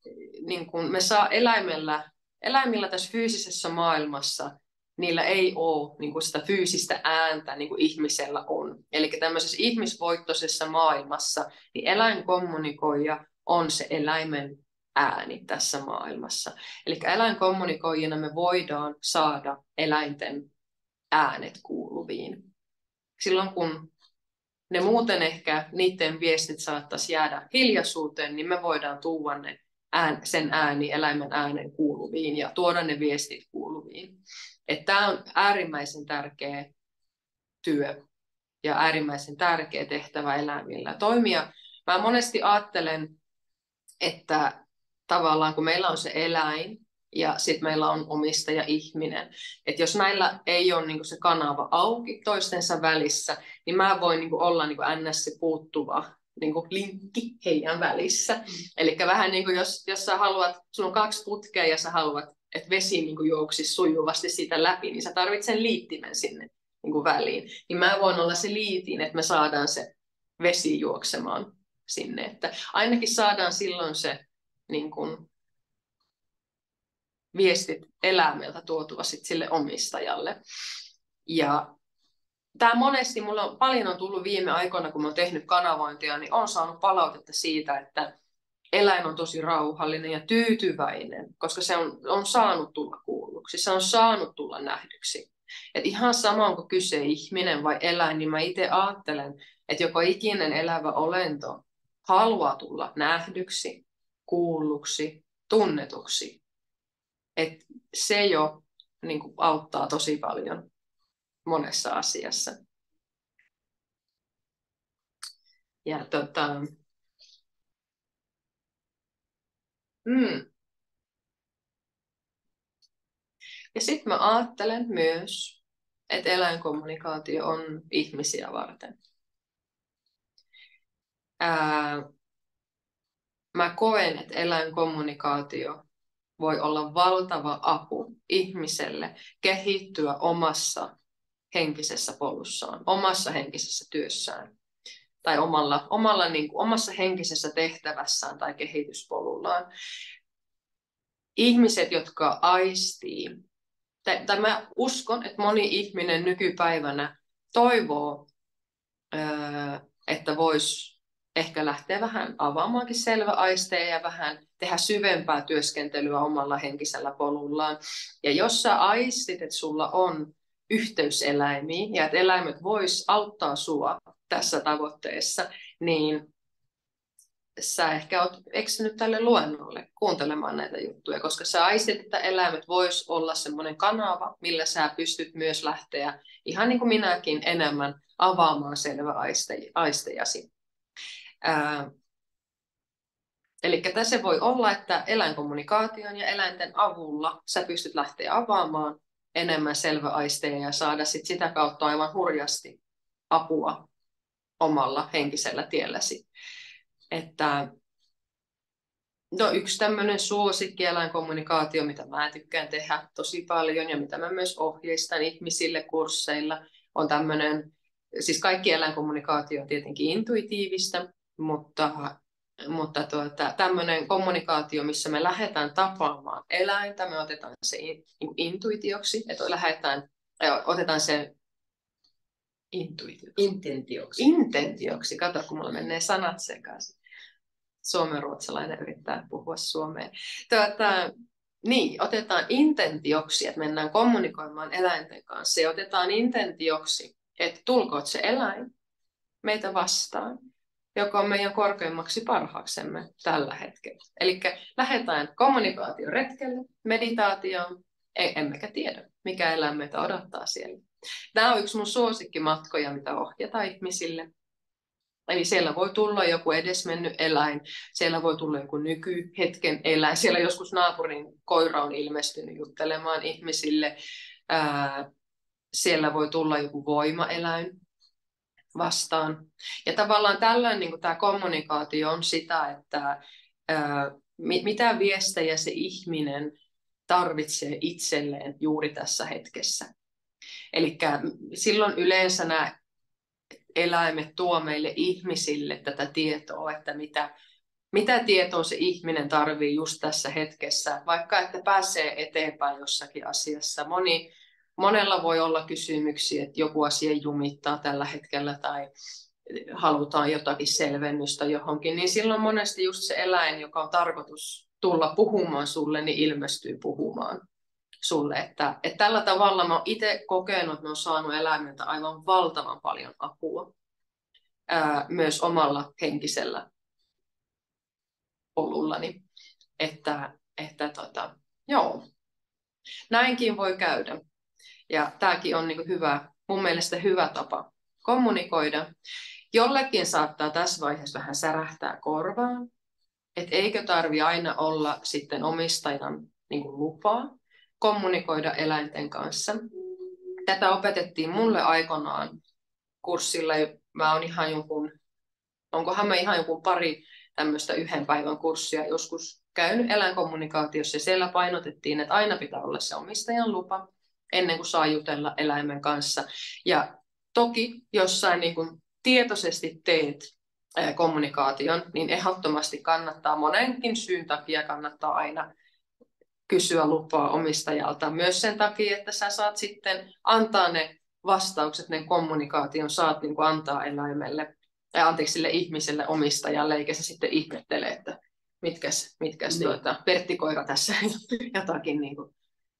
niin kuin me saa eläimillä tässä fyysisessä maailmassa, niillä ei ole niin kuin sitä fyysistä ääntä, niin kuin ihmisellä on. Eli tämmöisessä ihmisvoittoisessa maailmassa niin eläinkommunikoija on se eläimen ääni tässä maailmassa. Eli eläinkommunikoijina me voidaan saada eläinten äänet kuuluviin. Silloin kun ne muuten ehkä niiden viestit saattaisi jäädä hiljaisuuteen, niin me voidaan tuoda sen eläimen äänen kuuluviin ja tuoda ne viestit kuuluviin. Tämä on äärimmäisen tärkeä työ ja äärimmäisen tärkeä tehtävä eläimillä toimia. Mä monesti ajattelen, että tavallaan kun meillä on se eläin ja sitten meillä on omistaja ihminen, että jos näillä ei ole niinku se kanava auki toistensa välissä, niin mä voin niinku olla niinku ns. Puuttuva niinku linkki heidän välissä. Eli vähän niin kuin jos sä haluat, sulla on 2 putkea ja sä haluat, että vesi niinku juoksisi sujuvasti siitä läpi, niin sä tarvitset sen liittimen sinne niinku väliin. Niin mä voin olla se liitin, että me saadaan se vesi juoksemaan sinne. Että ainakin saadaan silloin se niin kuin, viestit eläimeltä tuotua sit sille omistajalle. Ja tämä monesti, mulla on paljon tullut viime aikoina, kun mä oon tehnyt kanavointia, niin on saanut palautetta siitä, että eläin on tosi rauhallinen ja tyytyväinen, koska se on saanut tulla kuulluksi, se on saanut tulla nähdyksi. Et ihan sama onko kyse ihminen vai eläin, niin mä itse ajattelen, että joko ikinen elävä olento haluaa tulla nähdyksi, kuulluksi, tunnetuksi. Et se jo niin kuin, auttaa tosi paljon monessa asiassa. Ja ja sitten mä ajattelen myös, että eläinkommunikaatio on ihmisiä varten. Mä koen, että eläinkommunikaatio voi olla valtava apu ihmiselle kehittyä omassa henkisessä polussaan, omassa henkisessä työssään tai omassa henkisessä tehtävässään tai kehityspolullaan. Ihmiset, jotka aistii, tai mä uskon, että moni ihminen nykypäivänä toivoo, että voisi ehkä lähteä vähän avaamaankin selväaisteja ja vähän tehdä syvempää työskentelyä omalla henkisellä polullaan. Ja jos sä aistit, että sulla on yhteyseläimiä ja että eläimet vois auttaa sua tässä tavoitteessa, niin sä ehkä oot eksynyt tälle luennolle kuuntelemaan näitä juttuja, koska sä aistit, että eläimet vois olla semmoinen kanava, millä sä pystyt myös lähteä, ihan niin kuin minäkin, enemmän avaamaan aistejasi. Eli tässä voi olla, että eläinkommunikaation ja eläinten avulla sä pystyt lähteä avaamaan enemmän selväaisteja ja saada sitä kautta aivan hurjasti apua omalla henkisellä tielläsi. Että, no, yksi tämmöinen suosikki eläinkommunikaatio, mitä mä tykkään tehdä tosi paljon ja mitä mä myös ohjeistan ihmisille kursseilla, on tämmöinen, siis kaikki eläinkommunikaatio on tietenkin intuitiivista, mutta tämmöinen kommunikaatio, missä me lähdetään tapaamaan eläintä, me otetaan se intuitioksi, että otetaan se intentioksi. Kato, kun mulla menee sanat sekaisin. Suomenruotsalainen yrittää puhua suomea. Niin, otetaan intentioksi, että mennään kommunikoimaan eläinten kanssa. Ja otetaan intentioksi, että tulkoot se eläin meitä vastaan, joka on meidän korkeimmaksi parhaaksemme tällä hetkellä. Eli lähdetään kommunikaatioretkelle, meditaatioon, emmekä tiedä, mikä eläin meitä odottaa siellä. Tämä on yksi mun suosikkimatkoja, mitä ohjataan ihmisille. Eli siellä voi tulla joku edesmennyt eläin, siellä voi tulla joku nykyhetken eläin, siellä joskus naapurin koira on ilmestynyt juttelemaan ihmisille, siellä voi tulla joku voimaeläin vastaan. Ja tavallaan tällöin niin tämä kommunikaatio on sitä, että mitä viestejä se ihminen tarvitsee itselleen juuri tässä hetkessä. Eli silloin yleensä nämä eläimet tuo meille ihmisille tätä tietoa, että mitä tietoa se ihminen tarvitsee just tässä hetkessä, vaikka että pääsee eteenpäin jossakin asiassa. Monella voi olla kysymyksiä, että joku asia jumittaa tällä hetkellä tai halutaan jotakin selvennystä johonkin, niin silloin monesti just se eläin, joka on tarkoitus tulla puhumaan sulle, niin ilmestyy puhumaan sulle. Että tällä tavalla mä oon itse kokenut, että mä oon saanut eläimeltä aivan valtavan paljon apua myös omalla henkisellä polullani. Joo, näinkin voi käydä. Ja tämäkin on niin kuin mun mielestä hyvä tapa kommunikoida. Jollekin saattaa tässä vaiheessa vähän särähtää korvaan, että eikö tarvi aina olla sitten omistajan niin kuin lupaa kommunikoida eläinten kanssa. Tätä opetettiin mulle aikoinaan kurssilla. Mä oon onkohan mä ihan joku pari tämmöistä 1 päivän kurssia joskus käynyt eläinkommunikaatiossa, ja siellä painotettiin, että aina pitää olla se omistajan lupa ennen kuin saa jutella eläimen kanssa. Ja toki jossain niin kuin tietoisesti teet kommunikaation, niin ehdottomasti kannattaa monenkin syyn takia kannattaa aina kysyä lupaa omistajalta. Myös sen takia, että sä saat sitten antaa ne vastaukset, ne kommunikaation saat niin kuin antaa eläimelle, sille ihmiselle omistajalle, eikä se sitten ihmettele, että mitkäs Pertti-koira tässä jotakin niin kuin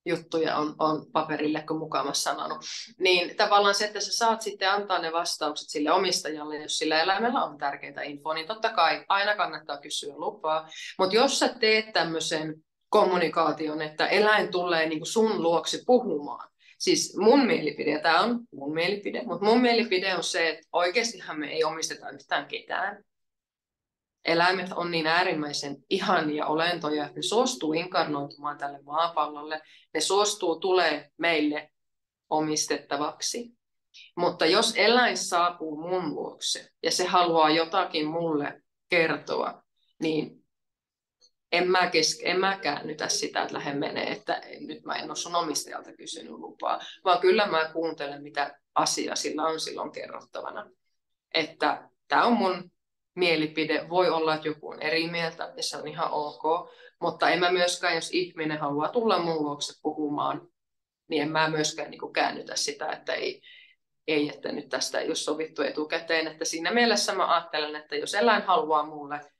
juttuja on paperille, kun mukavassa sanonut. Niin tavallaan se, että sä saat sitten antaa ne vastaukset sille omistajalle, jos sillä eläimellä on tärkeää infoa, niin totta kai aina kannattaa kysyä lupaa. Mutta jos sä teet tämmöisen kommunikaation, että eläin tulee niin kuin sun luokse puhumaan, siis mun mielipide, tämä on mun mielipide, mutta mun mielipide on se, että oikeastihan me ei omisteta yhtään ketään. Eläimet on niin äärimmäisen ihania olentoja, että ne suostuu inkarnoitumaan tälle maapallolle. Ne suostuu tulee meille omistettavaksi. Mutta jos eläin saapuu mun luokse ja se haluaa jotakin mulle kertoa, niin en mä käännytä sitä, että lähde menee, että nyt mä en ole sun omistajalta kysynyt lupaa, vaan kyllä mä kuuntelen, mitä asia sillä on silloin kerrottavana. Että tämä on mun mielipide. Voi olla, että joku on eri mieltä ja se on ihan ok, mutta en mä myöskään, jos ihminen haluaa tulla mun luokse puhumaan, niin en mä myöskään niin kuin käännytä sitä, että ei, että nyt tästä ei ole sovittu etukäteen. Että siinä mielessä mä ajattelen, että jos eläin haluaa mulle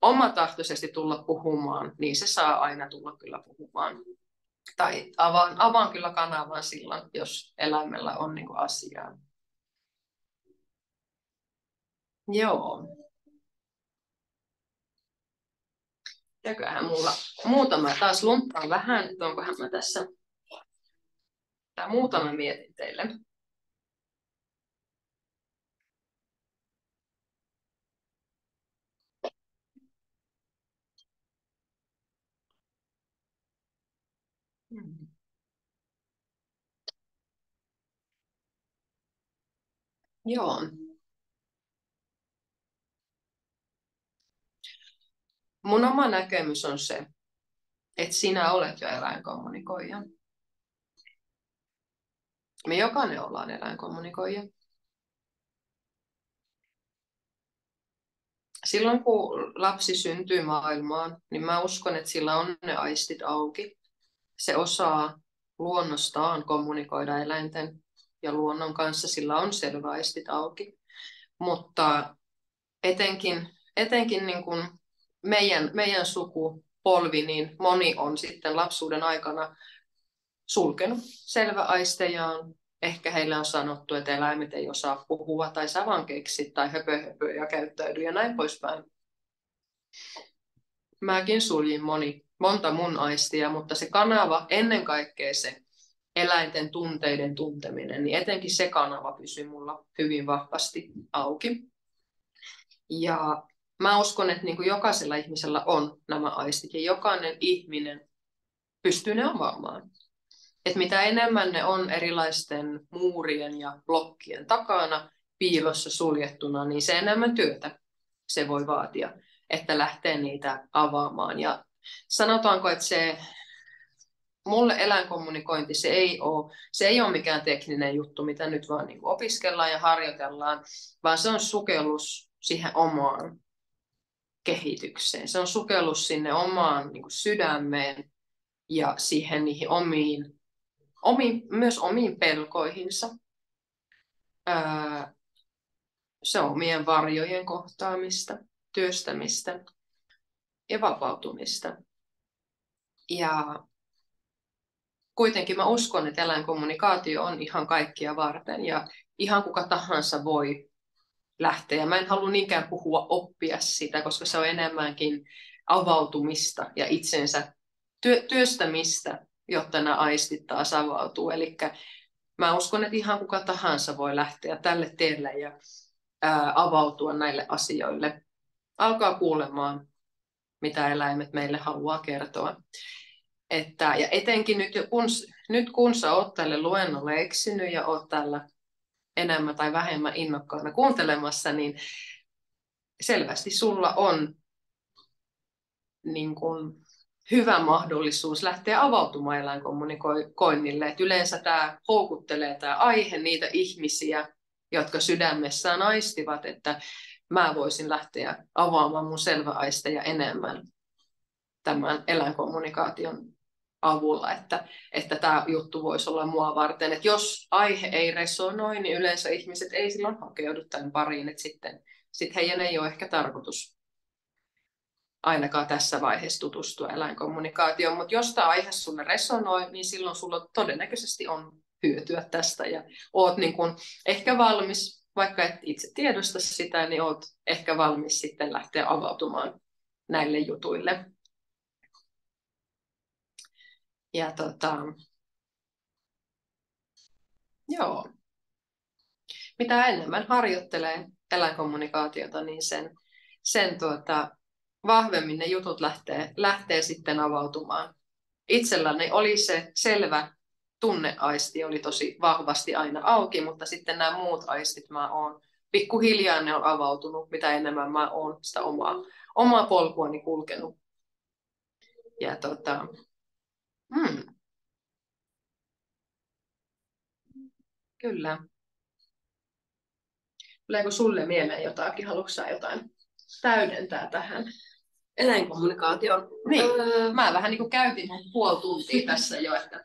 omatahtoisesti tulla puhumaan, niin se saa aina tulla kyllä puhumaan. Tai avaan kyllä kanavan silloin, jos eläimellä on niin kuin asiaa. Joo. Näköhän mulla muutama taas luntaa vähän, että onkohan mä tässä. Tää muutama mietin teille. Joo. Mun oma näkemys on se, että sinä olet jo eläinkommunikoija. Me jokainen ollaan eläinkommunikoija. Silloin kun lapsi syntyy maailmaan, niin mä uskon, että sillä on ne aistit auki. Se osaa luonnostaan kommunikoida eläinten ja luonnon kanssa, sillä on selvä aistit auki. Mutta etenkin niin kuin meidän sukupolvi, niin moni on sitten lapsuuden aikana sulkenut selväaistejaan. Ehkä heille on sanottu, että eläimet ei osaa puhua tai savankeksi tai höpö ja käyttäydy ja näin poispäin. Mäkin suljin monta mun aistia, mutta se kanava, ennen kaikkea se eläinten tunteiden tunteminen, niin etenkin se kanava pysyy mulla hyvin vahvasti auki. Ja mä uskon, että niin kuin jokaisella ihmisellä on nämä aistit ja jokainen ihminen pystyy ne avaamaan. Että mitä enemmän ne on erilaisten muurien ja blokkien takana, piilossa suljettuna, niin se enemmän työtä se voi vaatia, että lähtee niitä avaamaan. Ja sanotaanko, että mulle eläinkommunikointi se ei ole mikään tekninen juttu, mitä nyt vaan niin kuin opiskellaan ja harjoitellaan, vaan se on sukellus siihen omaan kehitykseen. Se on sukellus sinne omaan niin kuin sydämeen ja siihen niihin myös omiin pelkoihinsa. Se on omien varjojen kohtaamista, työstämistä ja vapautumista. Ja kuitenkin mä uskon, että eläinkommunikaatio on ihan kaikkia varten ja ihan kuka tahansa voi lähteä. Mä en halua niinkään puhua oppia sitä, koska se on enemmänkin avautumista ja itsensä työstämistä, jotta nämä aistit taas avautuu. Eli mä uskon, että ihan kuka tahansa voi lähteä tälle tielle ja avautua näille asioille. Alkaa kuulemaan, mitä eläimet meille haluaa kertoa. Ja etenkin nyt kun sä oot tälle luennolle eksynyt ja oot tällä enemmän tai vähemmän innokkaana kuuntelemassa, niin selvästi sulla on niin kuin hyvä mahdollisuus lähteä avautumaan eläinkommunikoinnille. Et yleensä tämä houkuttelee tämä aihe niitä ihmisiä, jotka sydämessään aistivat, että mä voisin lähteä avaamaan mun selväaisteja enemmän tämän eläinkommunikaation avulla, että tämä juttu voisi olla mua varten. Että jos aihe ei resonoi, niin yleensä ihmiset ei silloin hakeudu tämän pariin, että sitten heidän ei ole ehkä tarkoitus ainakaan tässä vaiheessa tutustua eläinkommunikaatioon, mutta jos tämä aihe sulle resonoi, niin silloin sulla todennäköisesti on hyötyä tästä ja oot niin kun ehkä valmis, vaikka et itse tiedosta sitä, niin oot ehkä valmis sitten lähteä avautumaan näille jutuille. Ja joo. Mitä enemmän harjoittelee eläinkommunikaatiota, niin sen vahvemmin ne jutut lähtee sitten avautumaan. Itselläni oli se selvä tunneaisti, oli tosi vahvasti aina auki, mutta sitten nämä muut aistit pikkuhiljaa ne on avautunut, mitä enemmän mä oon sitä omaa polkuani kulkenut. Ja kyllä. Tuleeko sulle mieleen jotakin? Haluatko sä jotain täydentää tähän eläinkommunikaation? Niin. Mä vähän niin kuin käytin puoli tuntia tässä jo, että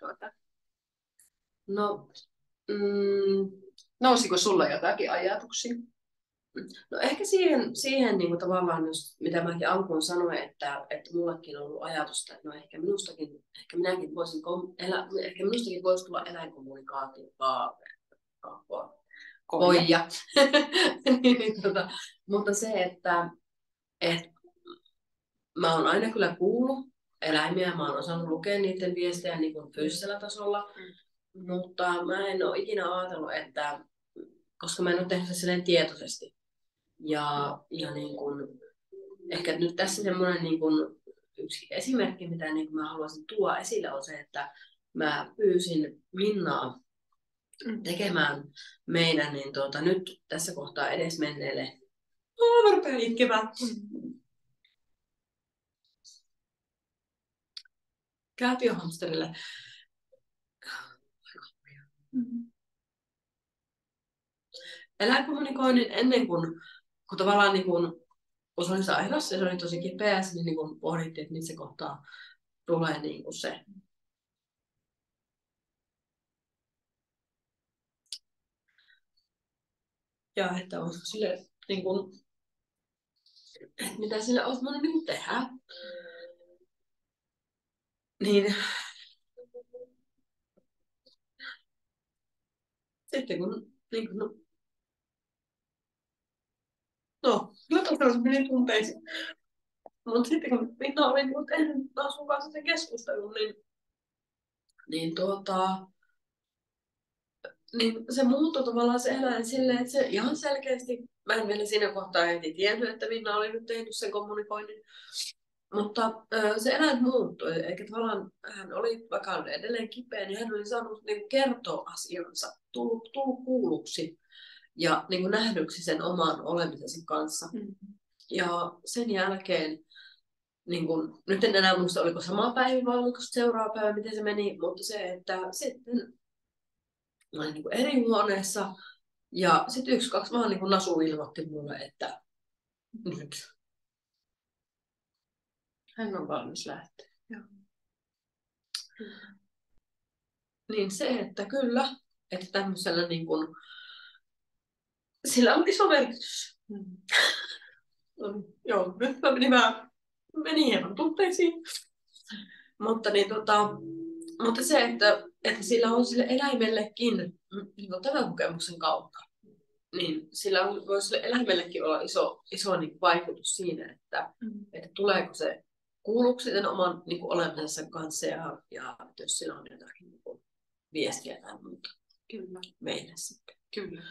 No, nousiko sulla jotakin ajatuksia? No ehkä siihen niin kuin tavallaan, mitä mäkin alkuun sanoin, että mullakin on ollut ajatusta, että no ehkä minustakin voisi tulla eläinkommunikaatio koja. Mutta se, että mä oon aina kyllä kuullut eläimiä, mä oon osannut lukea niiden viestejä niin kuin fyysisellä tasolla, mutta mä en ole ikinä ajatellut, että koska mä en ole tehnyt sitä silleen tietoisesti. Ja niin kuin, ehkä nyt tässä semmoinen niin kuin, yksi esimerkki, mitä niin kuin mä haluaisin tuoda esille, on se, että mä pyysin Minnaa tekemään meidän niin nyt tässä kohtaa edesmenneelle rupeaa itkemään. Kääpiöhamsterille. Eläinkommunikoinnin ennen kuin kun tavallaan niin kun se oli sairas ja se oli tosi kipeä, niin kun pohdittiin, että missä kohtaa tulee niin kuin se. Ja että olisiko sille, niin kuin, että mitä sille olisi voinut niin tehdä. Niin sitten kun niin kuin, no, kyllä tosiaan meni tunteisiin. Mutta sitten kun Minna oli niin tehnyt taas sun kanssa sen keskustelun, niin se muuttui tavallaan se eläin silleen, että se ihan selkeästi, mä en vielä siinä kohtaa heti tiennyt, että Minna oli nyt tehnyt sen kommunikoinnin, mutta se eläin muuttui, eikä tavallaan hän oli, vaikka oli edelleen kipeä, niin hän oli saanut niin kertoa asiansa, tullut kuulluksi ja niin kuin nähdyksi sen oman olemisensa kanssa. Ja sen jälkeen, niin kuin, nyt en enää muista, oliko sama päivä vai oliko seuraava päivä, miten se meni, mutta se, että sitten mä olin niin kuin eri huoneessa ja sitten 1-2 vaan niin kuin Nasu ilmoitti mulle, että nyt hän on valmis lähteä. Joo. Niin se, että kyllä, että tämmöisellä niin kuin, sillä on iso merkitys. Joo, nyt mä menin hieman tunteisiin. Mutta, mutta se, että sillä on sille eläimellekin niin tämän kokemuksen kautta, niin sillä voi sille eläimellekin olla iso niin vaikutus siinä, että tuleeko se kuulluksi sen oman niin kuin olemisensa kanssa ja jos sillä on jotakin niin kuin viestiä tai muuta. Kyllä. Meille sitten. Kyllä.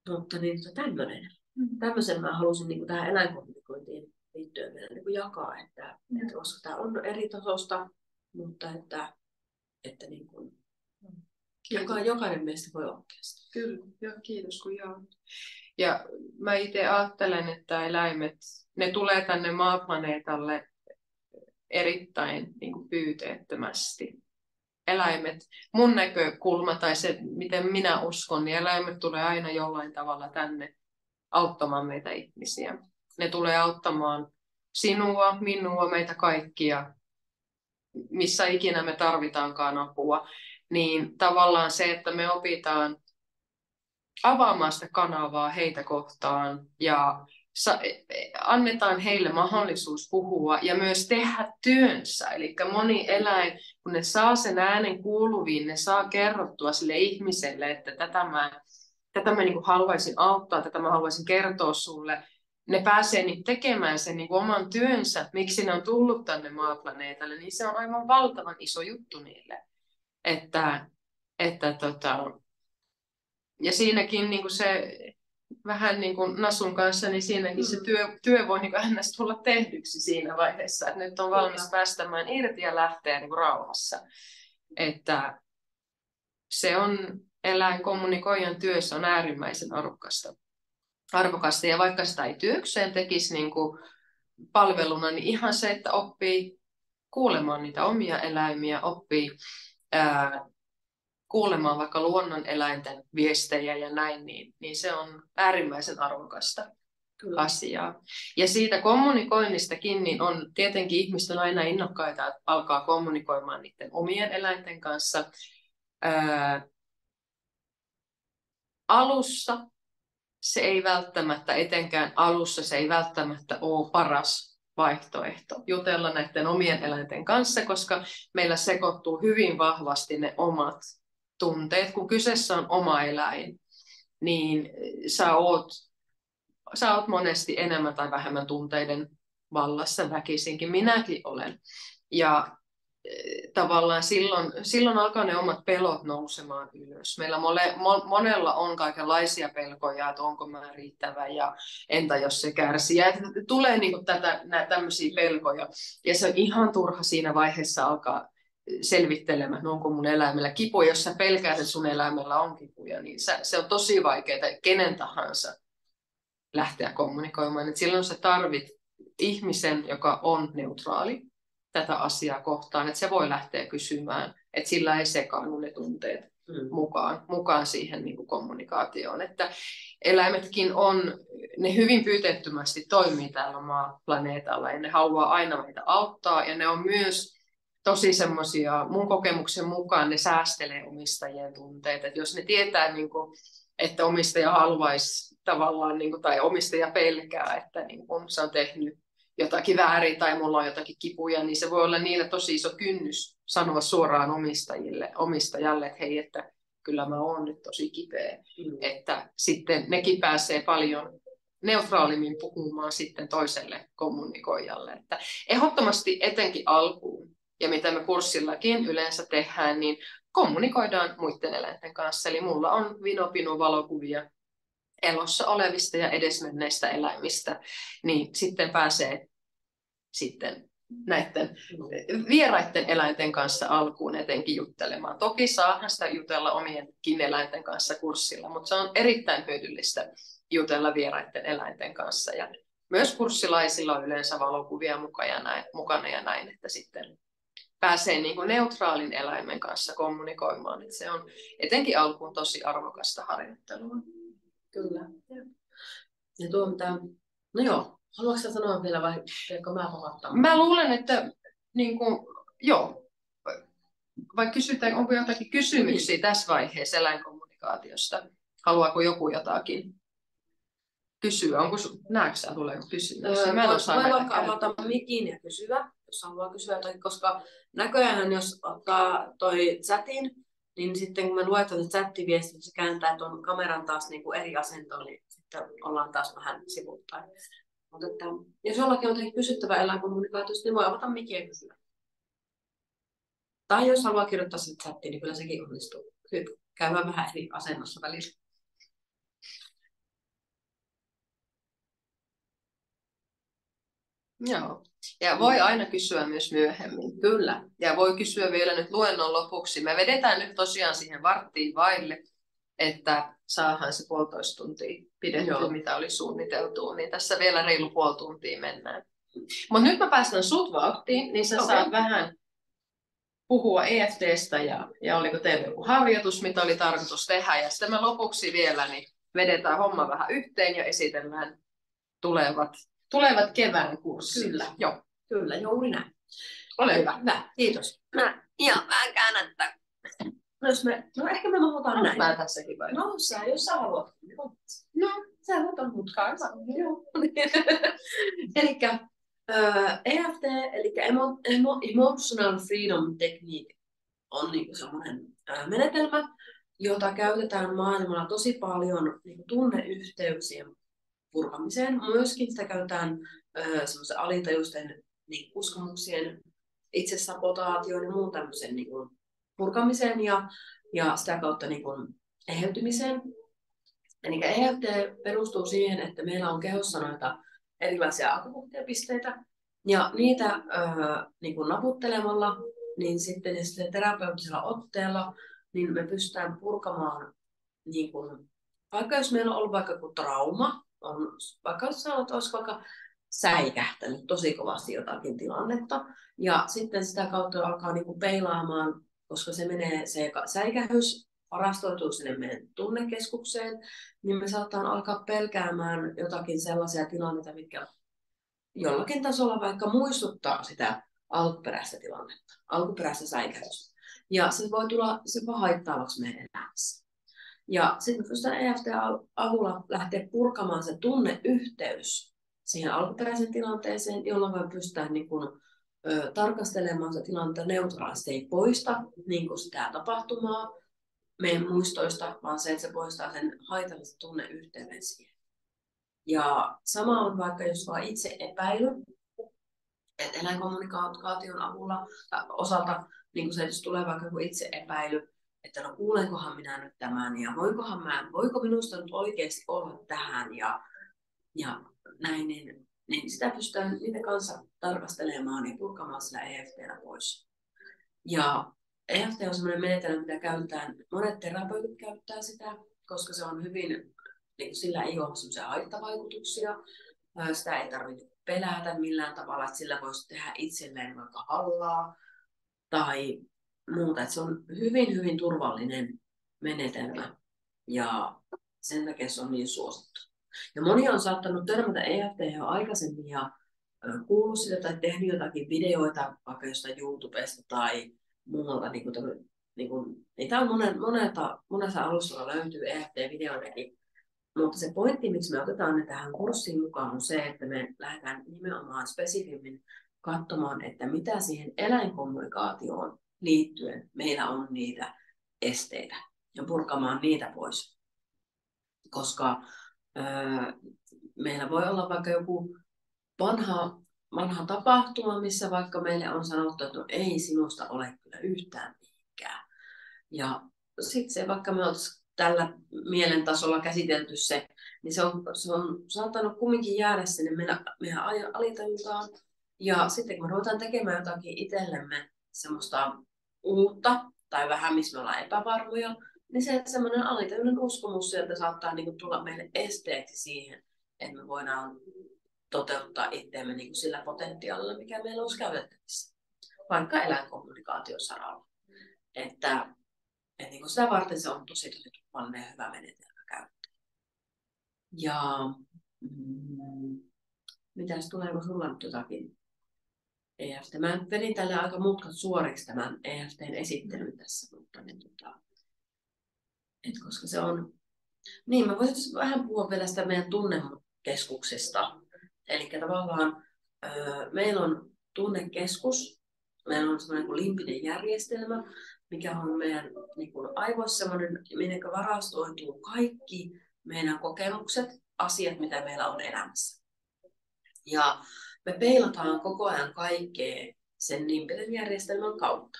Mutta niin tämmöisen mä halusin niin kuin tähän eläinkommunikointiin liittyen vielä niin kuin jakaa, että koska tämä on eri tasosta, mutta että niin kuin, jokainen meistä voi oppia sitä. Kyllä, joo, kiitos kun jaoit. Ja mä itse ajattelen, että eläimet, ne tulee tänne maaplaneetalle erittäin niin kuin pyyteettömästi. Eläimet, mun näkökulma tai se, miten minä uskon, niin eläimet tulee aina jollain tavalla tänne auttamaan meitä ihmisiä. Ne tulee auttamaan sinua, minua, meitä kaikkia, missä ikinä me tarvitaankaan apua. Niin tavallaan se, että me opitaan avaamaan sitä kanavaa heitä kohtaan ja annetaan heille mahdollisuus puhua ja myös tehdä työnsä. Eli moni eläin, kun ne saa sen äänen kuuluviin, ne saa kerrottua sille ihmiselle, että tätä mä niin haluaisin auttaa, tätä mä haluaisin kertoa sulle. Ne pääsee niin tekemään sen niin oman työnsä, miksi ne on tullut tänne maaplaneetalle, niin se on aivan valtavan iso juttu niille. Ja siinäkin niin kuin se, vähän niin kuin Nasun kanssa, niin siinäkin se työ voi niin kuin ns. Tulla tehdyksi siinä vaiheessa, että nyt on valmis päästämään irti ja lähteä niin kuin rauhassa. Että se on eläinkommunikoijan työssä on äärimmäisen arvokasta. Ja vaikka sitä ei työkseen tekisi niin kuin palveluna, niin ihan se, että oppii kuulemaan niitä omia eläimiä, oppii kuulemaan vaikka luonnoneläinten viestejä ja näin, niin se on äärimmäisen arvokasta asiaa. Ja siitä kommunikoinnistakin, niin on tietenkin ihmiset on aina innokkaita, että alkaa kommunikoimaan niiden omien eläinten kanssa. Alussa se ei välttämättä, etenkään alussa se ei välttämättä ole paras vaihtoehto jutella näiden omien eläinten kanssa, koska meillä sekoittuu hyvin vahvasti ne omat tunteet. Kun kyseessä on oma eläin, niin sä oot monesti enemmän tai vähemmän tunteiden vallassa väkisinkin. Minäkin olen. Ja tavallaan silloin alkaa ne omat pelot nousemaan ylös. Meillä monella on kaikenlaisia pelkoja, että onko mä riittävä ja entä jos se kärsii. Ja tulee niin tämmöisiä pelkoja. Ja se on ihan turha siinä vaiheessa alkaa selvittelemään, no onko mun eläimellä kipuja. Jos sä pelkäät, että sun eläimellä on kipuja, niin se on tosi vaikeaa kenen tahansa lähteä kommunikoimaan. Et silloin sä tarvit ihmisen, joka on neutraali tätä asiaa kohtaan, että se voi lähteä kysymään, että sillä ei sekaannu ne tunteet mukaan siihen niin kuin kommunikaatioon. Että eläimetkin ne hyvin pyyteettömästi toimii täällä planeetalla ja ne haluaa aina meitä auttaa ja ne on myös tosi semmoisia, mun kokemuksen mukaan ne säästelee omistajien tunteet, että jos ne tietää, niin kuin, että omistaja haluaisi tavallaan, niin kuin, tai omistaja pelkää, että niin kuin, se on tehnyt jotakin väärin tai mulla on jotakin kipuja, niin se voi olla niille tosi iso kynnys sanoa suoraan omistajalle, että hei, että kyllä mä oon nyt tosi kipeä. Että sitten nekin pääsee paljon neutraalimmin puhumaan sitten toiselle kommunikoijalle. Että ehdottomasti etenkin alkuun, ja mitä me kurssillakin yleensä tehdään, niin kommunikoidaan muiden eläinten kanssa. Eli mulla on vino-pinu-valokuvia elossa olevista ja edesmenneistä eläimistä, niin sitten pääsee näiden vieraiden eläinten kanssa alkuun etenkin juttelemaan. Toki saahan sitä jutella omienkin eläinten kanssa kurssilla, mutta se on erittäin hyödyllistä jutella vieraiden eläinten kanssa. Ja myös kurssilaisilla on yleensä valokuvia mukana ja näin, että sitten pääsee niin kuin neutraalin eläimen kanssa kommunikoimaan. Että se on etenkin alkuun tosi arvokasta harjoittelua. Kyllä. Ja tuo mitä... No joo, haluatko sä sanoa vielä vai teekö mä pahoittamaan? Mä luulen, että niin kuin, joo. Vai kysytään, onko jotakin kysymyksiä tässä vaiheessa eläinkommunikaatiosta? Haluaako joku jotakin kysyä? Näetkö sä tuleeko kysymyksiä? Mä en osaa voi vaikka avata mikin ja kysyä, jos haluaa kysyä jotakin, koska näköjään jos ottaa toi chatin, niin sitten kun me luetaan se chattiviesti, niin se kääntää tuon kameran taas niin kuin eri asentoon, niin sitten ollaan taas vähän sivuttaen. Mutta että, jos jollakin on tehty kysyttävä eläinkommunikaatiosta, niin voi avata mikin ja kysyä. Tai jos haluaa kirjoittaa sen chattiin, niin kyllä sekin onnistuu. Käydään vähän eri asennossa välillä. Joo. Ja voi aina kysyä myös myöhemmin. Kyllä. Ja voi kysyä vielä nyt luennon lopuksi. Me vedetään nyt tosiaan siihen varttiin vaille, että saadaan se 1,5 tuntia pidettyä, mitä oli suunniteltu. Niin tässä vielä reilu 0,5 tuntia mennään. Mutta nyt mä päästän sut vauhtiin, niin sä saat vähän puhua EFT:stä ja oliko teillä joku harjoitus, mitä oli tarkoitus tehdä. Ja sitten me lopuksi vielä niin vedetään homma vähän yhteen ja esitellään tulevat kevään kurssit. Kyllä. Joo. Kyllä, juuri näin. Ole hyvä. Hyvä, kiitos. Mä käännän tämän. No ehkä me mahdotaan näin. Mä tässäkin vai? No jos sä haluat. No, sä otan mut kanssa. Joo. Elikkä EFT, eli Emotional Freedom Technique, on niinku semmoinen menetelmä, jota käytetään maailmalla tosi paljon niinku tunneyhteyksien purkamiseen. Myöskin sitä käytetään semmoisen alitajuisten niin uskomuksien itsesabotaatioon ja muun tämmöisen niin kuin purkamiseen ja sitä kautta niin kuin eheytymiseen. Eli EFT perustuu siihen, että meillä on kehossa noita erilaisia akupunktiapisteitä ja niitä niin kuin naputtelemalla, niin sitten ja sitten terapeuttisella otteella, niin me pystytään purkamaan, niin kuin, vaikka jos meillä on ollut vaikka joku trauma, vaikka olisi vaikka säikähtänyt tosi kovasti jotakin tilannetta. Ja sitten sitä kautta alkaa niinku peilaamaan, koska se säikähys varastoituu sinne meidän tunnekeskukseen, niin me saattaa alkaa pelkäämään jotakin sellaisia tilanteita, mitkä jollakin tasolla vaikka muistuttaa sitä alkuperäistä tilannetta, alkuperäistä säikähystä. Ja se voi tulla haittaavaksi meidän elämässä. Ja sitten me pystytään EFT-avulla lähteä purkamaan se tunneyhteys siihen alkuperäiseen tilanteeseen, jolloin me pystytään niin kun, tarkastelemaan sitä tilannetta neutraalisti. Ei poista niin kun sitä tapahtumaa meidän muistoista, vaan se, että se poistaa sen haitallisen tunneyhteyden siihen. Ja sama on vaikka, jos vaan itse epäily että eläinkommunikaation avulla osalta, niin kuin se, jos tulee vaikka joku itse epäily, että no kuulenkohan minä nyt tämän ja voiko minusta nyt oikeasti olla tähän ja näin, niin sitä pystytään niiden kanssa tarkastelemaan ja purkamaan sillä EFT:llä pois. Ja EFT on sellainen menetelmä, mitä käytetään, monet terapeutit käyttää sitä, koska se on hyvin, niin sillä ei ole sellaisia haittavaikutuksia. Sitä ei tarvitse pelätä millään tavalla, että sillä voisi tehdä itselleen vaikka hallaa tai muuta. Että se on hyvin, hyvin turvallinen menetelmä ja sen takia se on niin suosittu. Ja moni on saattanut törmätä EFT jo aikaisemmin ja kuullut sitä tai tehnyt jotakin videoita vaikka jostain YouTubesta tai muualta. Niitä on monessa alustalla löytyy EFT-videoitakin. Mutta se pointti, miksi me otetaan ne tähän kurssiin mukaan, on se, että me lähdetään nimenomaan spesifimmin katsomaan, että mitä siihen eläinkommunikaatioon liittyen meillä on niitä esteitä ja purkamaan niitä pois. Koska meillä voi olla vaikka joku vanha tapahtuma, missä vaikka meille on sanottu, että no ei sinusta ole kyllä yhtään mihinkään. Ja sitten se, vaikka me oltaisiin tällä mielen tasolla käsitelty se, niin se on saattanut kumminkin jäädä sinne meidän alitajuntaan. Ja sitten kun me ruvetaan tekemään jotakin itsellemme semmoista uutta tai vähän missä me ollaan epävarmoja, niin se semmoinen alitajuinen uskomus sieltä saattaa niin kuin tulla meille esteeksi siihen, että me voidaan toteuttaa itseämme niin kuin sillä potentiaalilla, mikä meillä olisi käytettävissä, vaikka eläinkommunikaation saralla. Että niin kuin sitä varten se on tosi turvallinen ja hyvä menetelmä käyttää. Ja mitäs tuleeko sulla nyt jotakin EFT? Mä vedin tälle aika mutkat suoriksi tämän EFTn esittelyn tässä, mutta koska se on... Niin, mä voisin vähän puhua vielä sitä meidän tunnekeskuksesta. Eli tavallaan meillä on tunnekeskus, meillä on semmoinen kuin limbinen järjestelmä, mikä on meidän niin kuin aivoissa semmoinen, minne varastoituu kaikki meidän kokemukset, asiat, mitä meillä on elämässä. Ja me peilataan koko ajan kaikkea sen limbisen järjestelmän kautta.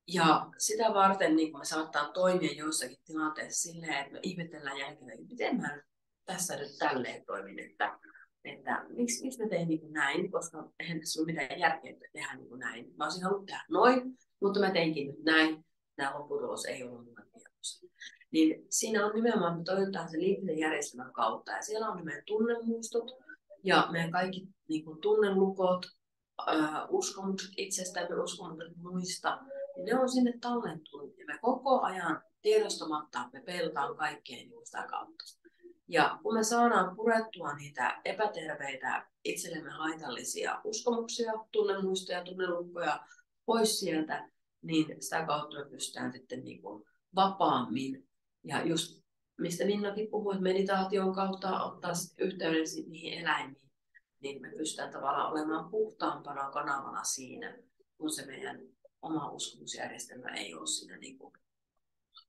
Ja sitä varten niin me saattaa toimia joissakin tilanteissa silleen, että me ihmetellään jälkeen, miten mä tässä nyt tälleen toimin, että miksi mä tein niin kuin näin, koska eihän tässä ole mitään järkeä tehdä niin kuin näin. Mä olisin halunnut tehdä noin, mutta mä teinkin nyt näin. Tämä lopputulos ei ollut mulle tiedossa. Niin siinä on nimenomaan, me toimitaan sen liikkeen järjestelmän kautta. Ja siellä on meidän tunnemuistot ja meidän kaikki niin kuin tunnelukot, uskomukset itsestämme, uskomukset muista. Ja ne on sinne tallentunut. Ja me koko ajan tiedostamatta me peilataan kaikkea niin sitä kautta. Ja kun me saadaan purettua niitä epäterveitä, itsellemme haitallisia uskomuksia, tunnemuistoja, tunnelukkoja pois sieltä, niin sitä kautta me pystytään sitten niin kuin vapaammin. Ja just mistä Minnakin puhui, että meditaation kautta ottaa yhteyden niihin eläimiin, niin me pystytään tavallaan olemaan puhtaampana kanavana siinä, kun se meidän oma uskomusjärjestelmä ei ole siinä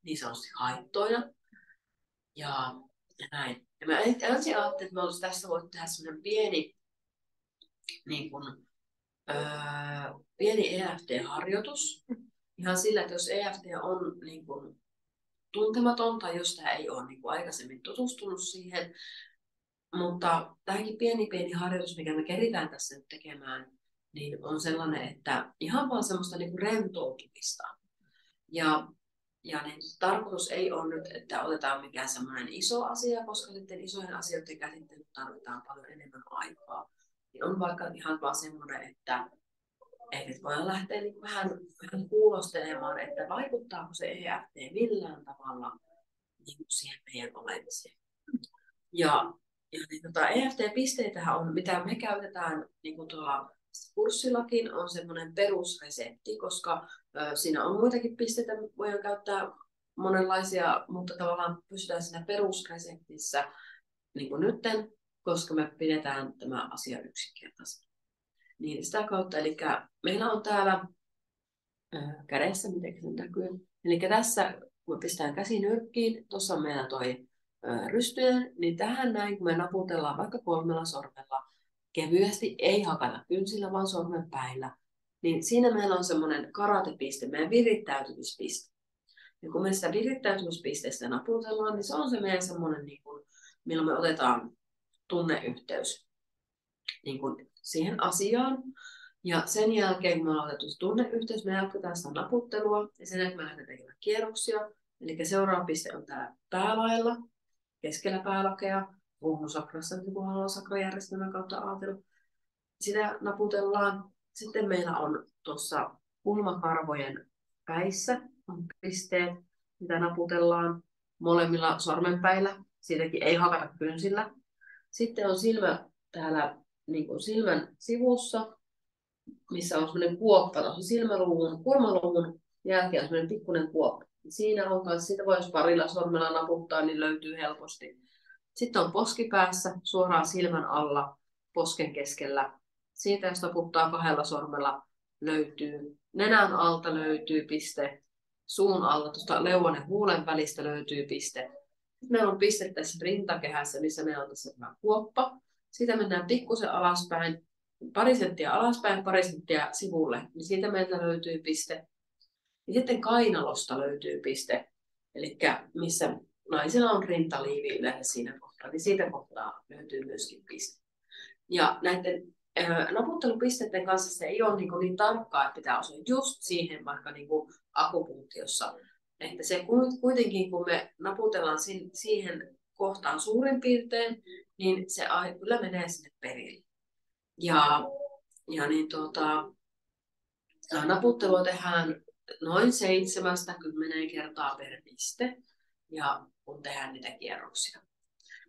niin sanotusti haittoina. Ja näin. Ja mä ensin ajattelin, että me olisi tässä voitu tehdä sellainen pieni EFT-harjoitus. Ihan sillä, että jos EFT on niin kuin tuntematon tai jos tämä ei ole niin kuin aikaisemmin tutustunut siihen. Mutta tämäkin pieni harjoitus, mikä me keritään tässä nyt tekemään, niin on sellainen, että ihan vaan semmoista niin kuin rentoutumista. Ja niin tarkoitus ei ole nyt, että otetaan mikään semmoinen iso asia, koska sitten isojen asioiden käsittelyyn tarvitaan paljon enemmän aikaa. Niin on vaikka ihan vaan semmoinen, että voidaan lähteä niin vähän kuulostelemaan, että vaikuttaako se EFT millään tavalla niin kuin siihen meidän olemiseen. Ja EFT-pisteitähän on, mitä me käytetään niin kuin tuolla kurssillakin, on semmoinen perusresepti, koska siinä on muitakin pisteitä, voidaan käyttää monenlaisia, mutta tavallaan pysytään siinä perusreseptissä niin kuin nytten, koska me pidetään tämä asia yksinkertaisesti. Niin sitä kautta, eli meillä on täällä kädessä, miten se näkyy. Eli tässä, kun me pistetään käsi nyrkkiin, tuossa on meillä toi rystyjen, niin tähän näin, kun me naputellaan vaikka 3 sormella kevyesti, ei hakata kynsillä, vaan sormenpäillä. Niin siinä meillä on semmoinen karatepiste, meidän virittäytymispiste. Ja kun me sitä virittäytymispisteestä naputellaan, niin se on se meidän semmoinen, niin kuin, milloin me otetaan tunneyhteys niin kuin siihen asiaan. Ja sen jälkeen, kun me ollaan otettu se tunneyhteys, me jatketaan sitä naputtelua ja sen jälkeen me lähdetään tekemään kierroksia. Eli seuraava piste on täällä päälailla, keskellä päälakea, ruhnusakrassa, niin kuin haluaa sakrajärjestelmän kautta ajatella. Sitä naputellaan. Sitten meillä on tuossa kulmakarvojen päissä on pisteet, mitä naputellaan molemmilla sormenpäillä. Siitäkin ei hakata kynsillä. Sitten on silmä täällä niin kuin silmän sivussa, missä on semmoinen kuoppa tuossa silmäluun, kulmaluun jälkeen on semmoinen pikkuinen kuoppa. Siinä on kanssa, sitä voi jos parilla sormella naputtaa, niin löytyy helposti. Sitten on poskipäässä suoraan silmän alla, posken keskellä. Siitä jos naputtaa kahdella sormella löytyy, nenän alta löytyy piste, suun alta, tuosta leuan ja huulen välistä löytyy piste. Sitten meillä on piste tässä rintakehässä, missä meillä on tässä tämä kuoppa. Siitä mennään pikkusen alaspäin, pari senttiä alaspäin, pari senttiä sivulle, niin siitä meiltä löytyy piste. Ja sitten kainalosta löytyy piste, eli missä naisilla on rintaliivi yleensä siinä kohtaa, niin siitä kohtaa löytyy myöskin piste. Ja näiden naputtelupisteiden kanssa se ei ole niin tarkkaa, että pitää osua just siihen vaikka niin akupunktiossa. Että se kuitenkin, kun me naputellaan siihen kohtaan suurin piirtein, niin se kyllä menee sinne perille. Ja niin naputtelua tehdään noin 7-10 kertaa per piste, ja kun tehdään niitä kierroksia.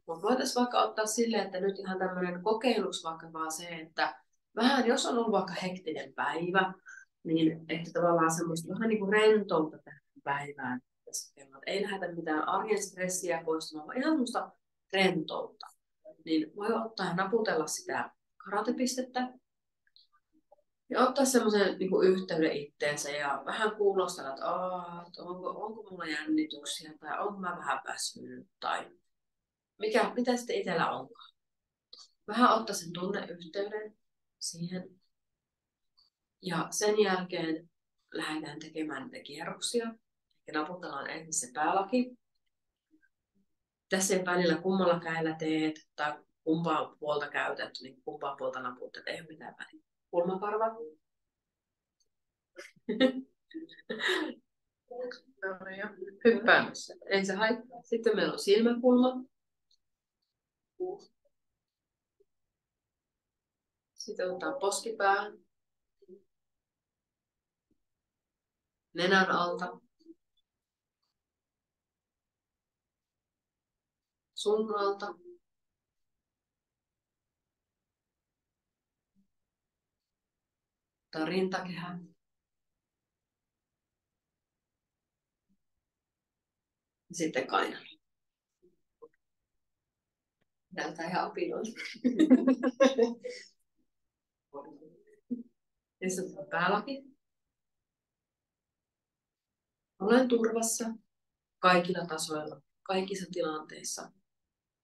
Mutta voitaisiin vaikka ottaa silleen, että nyt ihan tämmöinen kokeiluksi vaikka vaan se, että vähän jos on ollut vaikka hektinen päivä, niin että tavallaan semmoista vähän niin kuin rentoutta tähän päivään. Ei lähdetä mitään arjen stressiä poistamaan, vaan ihan semmoista rentoutta. Niin voi ottaa ja naputella sitä karatepistettä ja ottaa semmoisen niin kuin yhteyden itteensä ja vähän kuulostella, että onko mulla jännityksiä tai onko mä vähän väsynyt tai mitä sitten itsellä onkaan. Vähän ottaa sen tunneyhteyden siihen ja sen jälkeen lähdetään tekemään niitä kierroksia. Ja naputellaan ensin se päälaki. Tässä ei välillä kummalla kädellä teet tai kumpaa puolta käytät, niin kumpaa puolta naputtelet, ei ole mitään väliä. Kulmakarva. Hyppäämässä. Ei se haittaa. Sitten meillä on silmäkulma. Sitten otetaan poskipää. Nenän alta. Suun alta. Otetaan rintakehä. Sitten kainalo. Näyttää ihan apinoilta. Ja sitten on päälaki. Olen turvassa kaikilla tasoilla, kaikissa tilanteissa,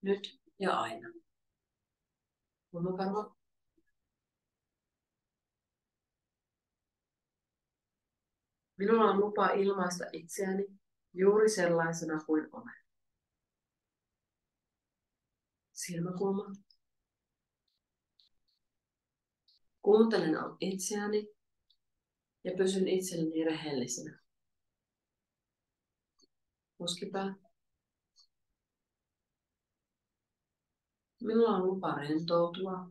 nyt ja aina. Kulmakarva. Minulla on lupa ilmaista itseäni juuri sellaisena kuin olen. Silmäkulma. Kuuntelen itseäni ja pysyn itselleni rehellisenä. Poskipää. Minulla on lupa rentoutua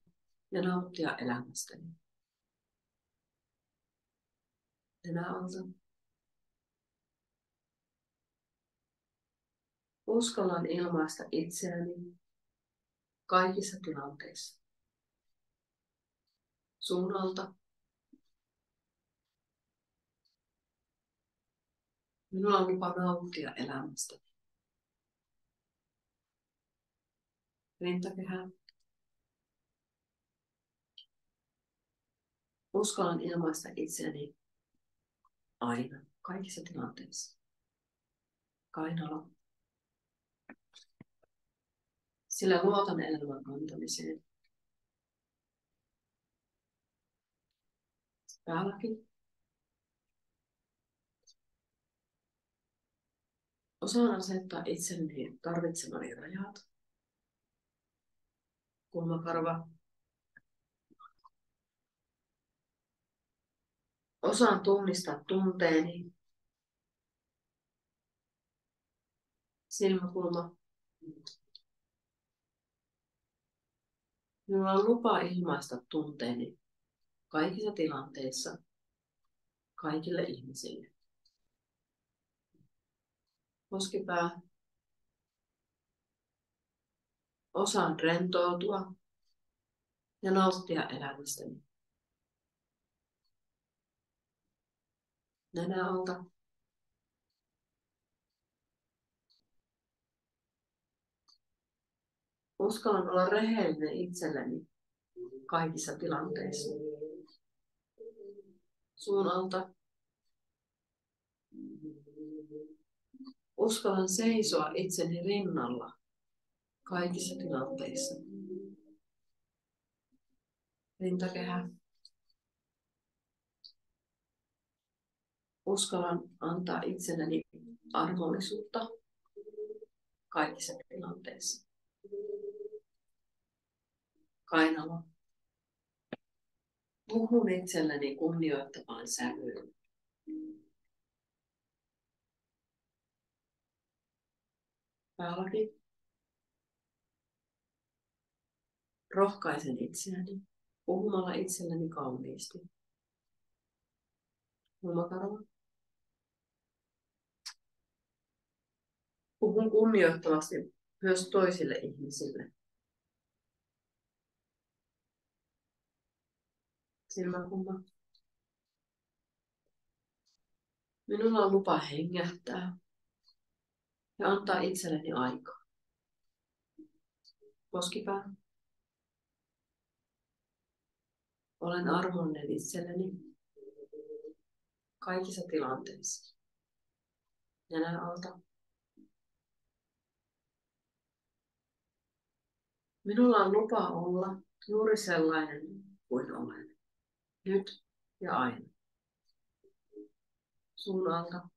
ja nauttia elämästäni. Nenäalta. Uskallan ilmaista itseäni kaikissa tilanteissa. Suun alta. Minulla on lupa nauttia elämästä. Rintakehä. Uskallan ilmaista itseäni aina, kaikissa tilanteissa. Kainalo. Sillä luotan elämän kantamiseen. Päälläkin. Osaan asettaa itselleni tarvitsemani rajat. Kulmakarva. Osaan tunnistaa tunteeni. Silmäkulma. Minulla on lupa ilmaista tunteeni kaikissa tilanteissa, kaikille ihmisille. Poskipää. Osaan rentoutua ja nauttia elämästäni. Nenäalta. Uskallan olla rehellinen itselleni kaikissa tilanteissa. Suun alta. Uskallan seisoa itseni rinnalla kaikissa tilanteissa. Rintakehä. Uskallan antaa itselleni armollisuutta kaikissa tilanteissa. Kainalo. Puhun itselleni kunnioittavaan sävyyn. Päälaki. Rohkaisen itseäni puhumalla itselleni kauniisti. Kulmakarva. Puhun kunnioittavasti myös toisille ihmisille. Silmäkulma. Minulla on lupa hengähtää ja antaa itselleni aikaa. Poskipää. Olen armollinen itselleni kaikissa tilanteissa. Nenän alta. Minulla on lupa olla juuri sellainen kuin olen. Nyt ja aina. Suun alta.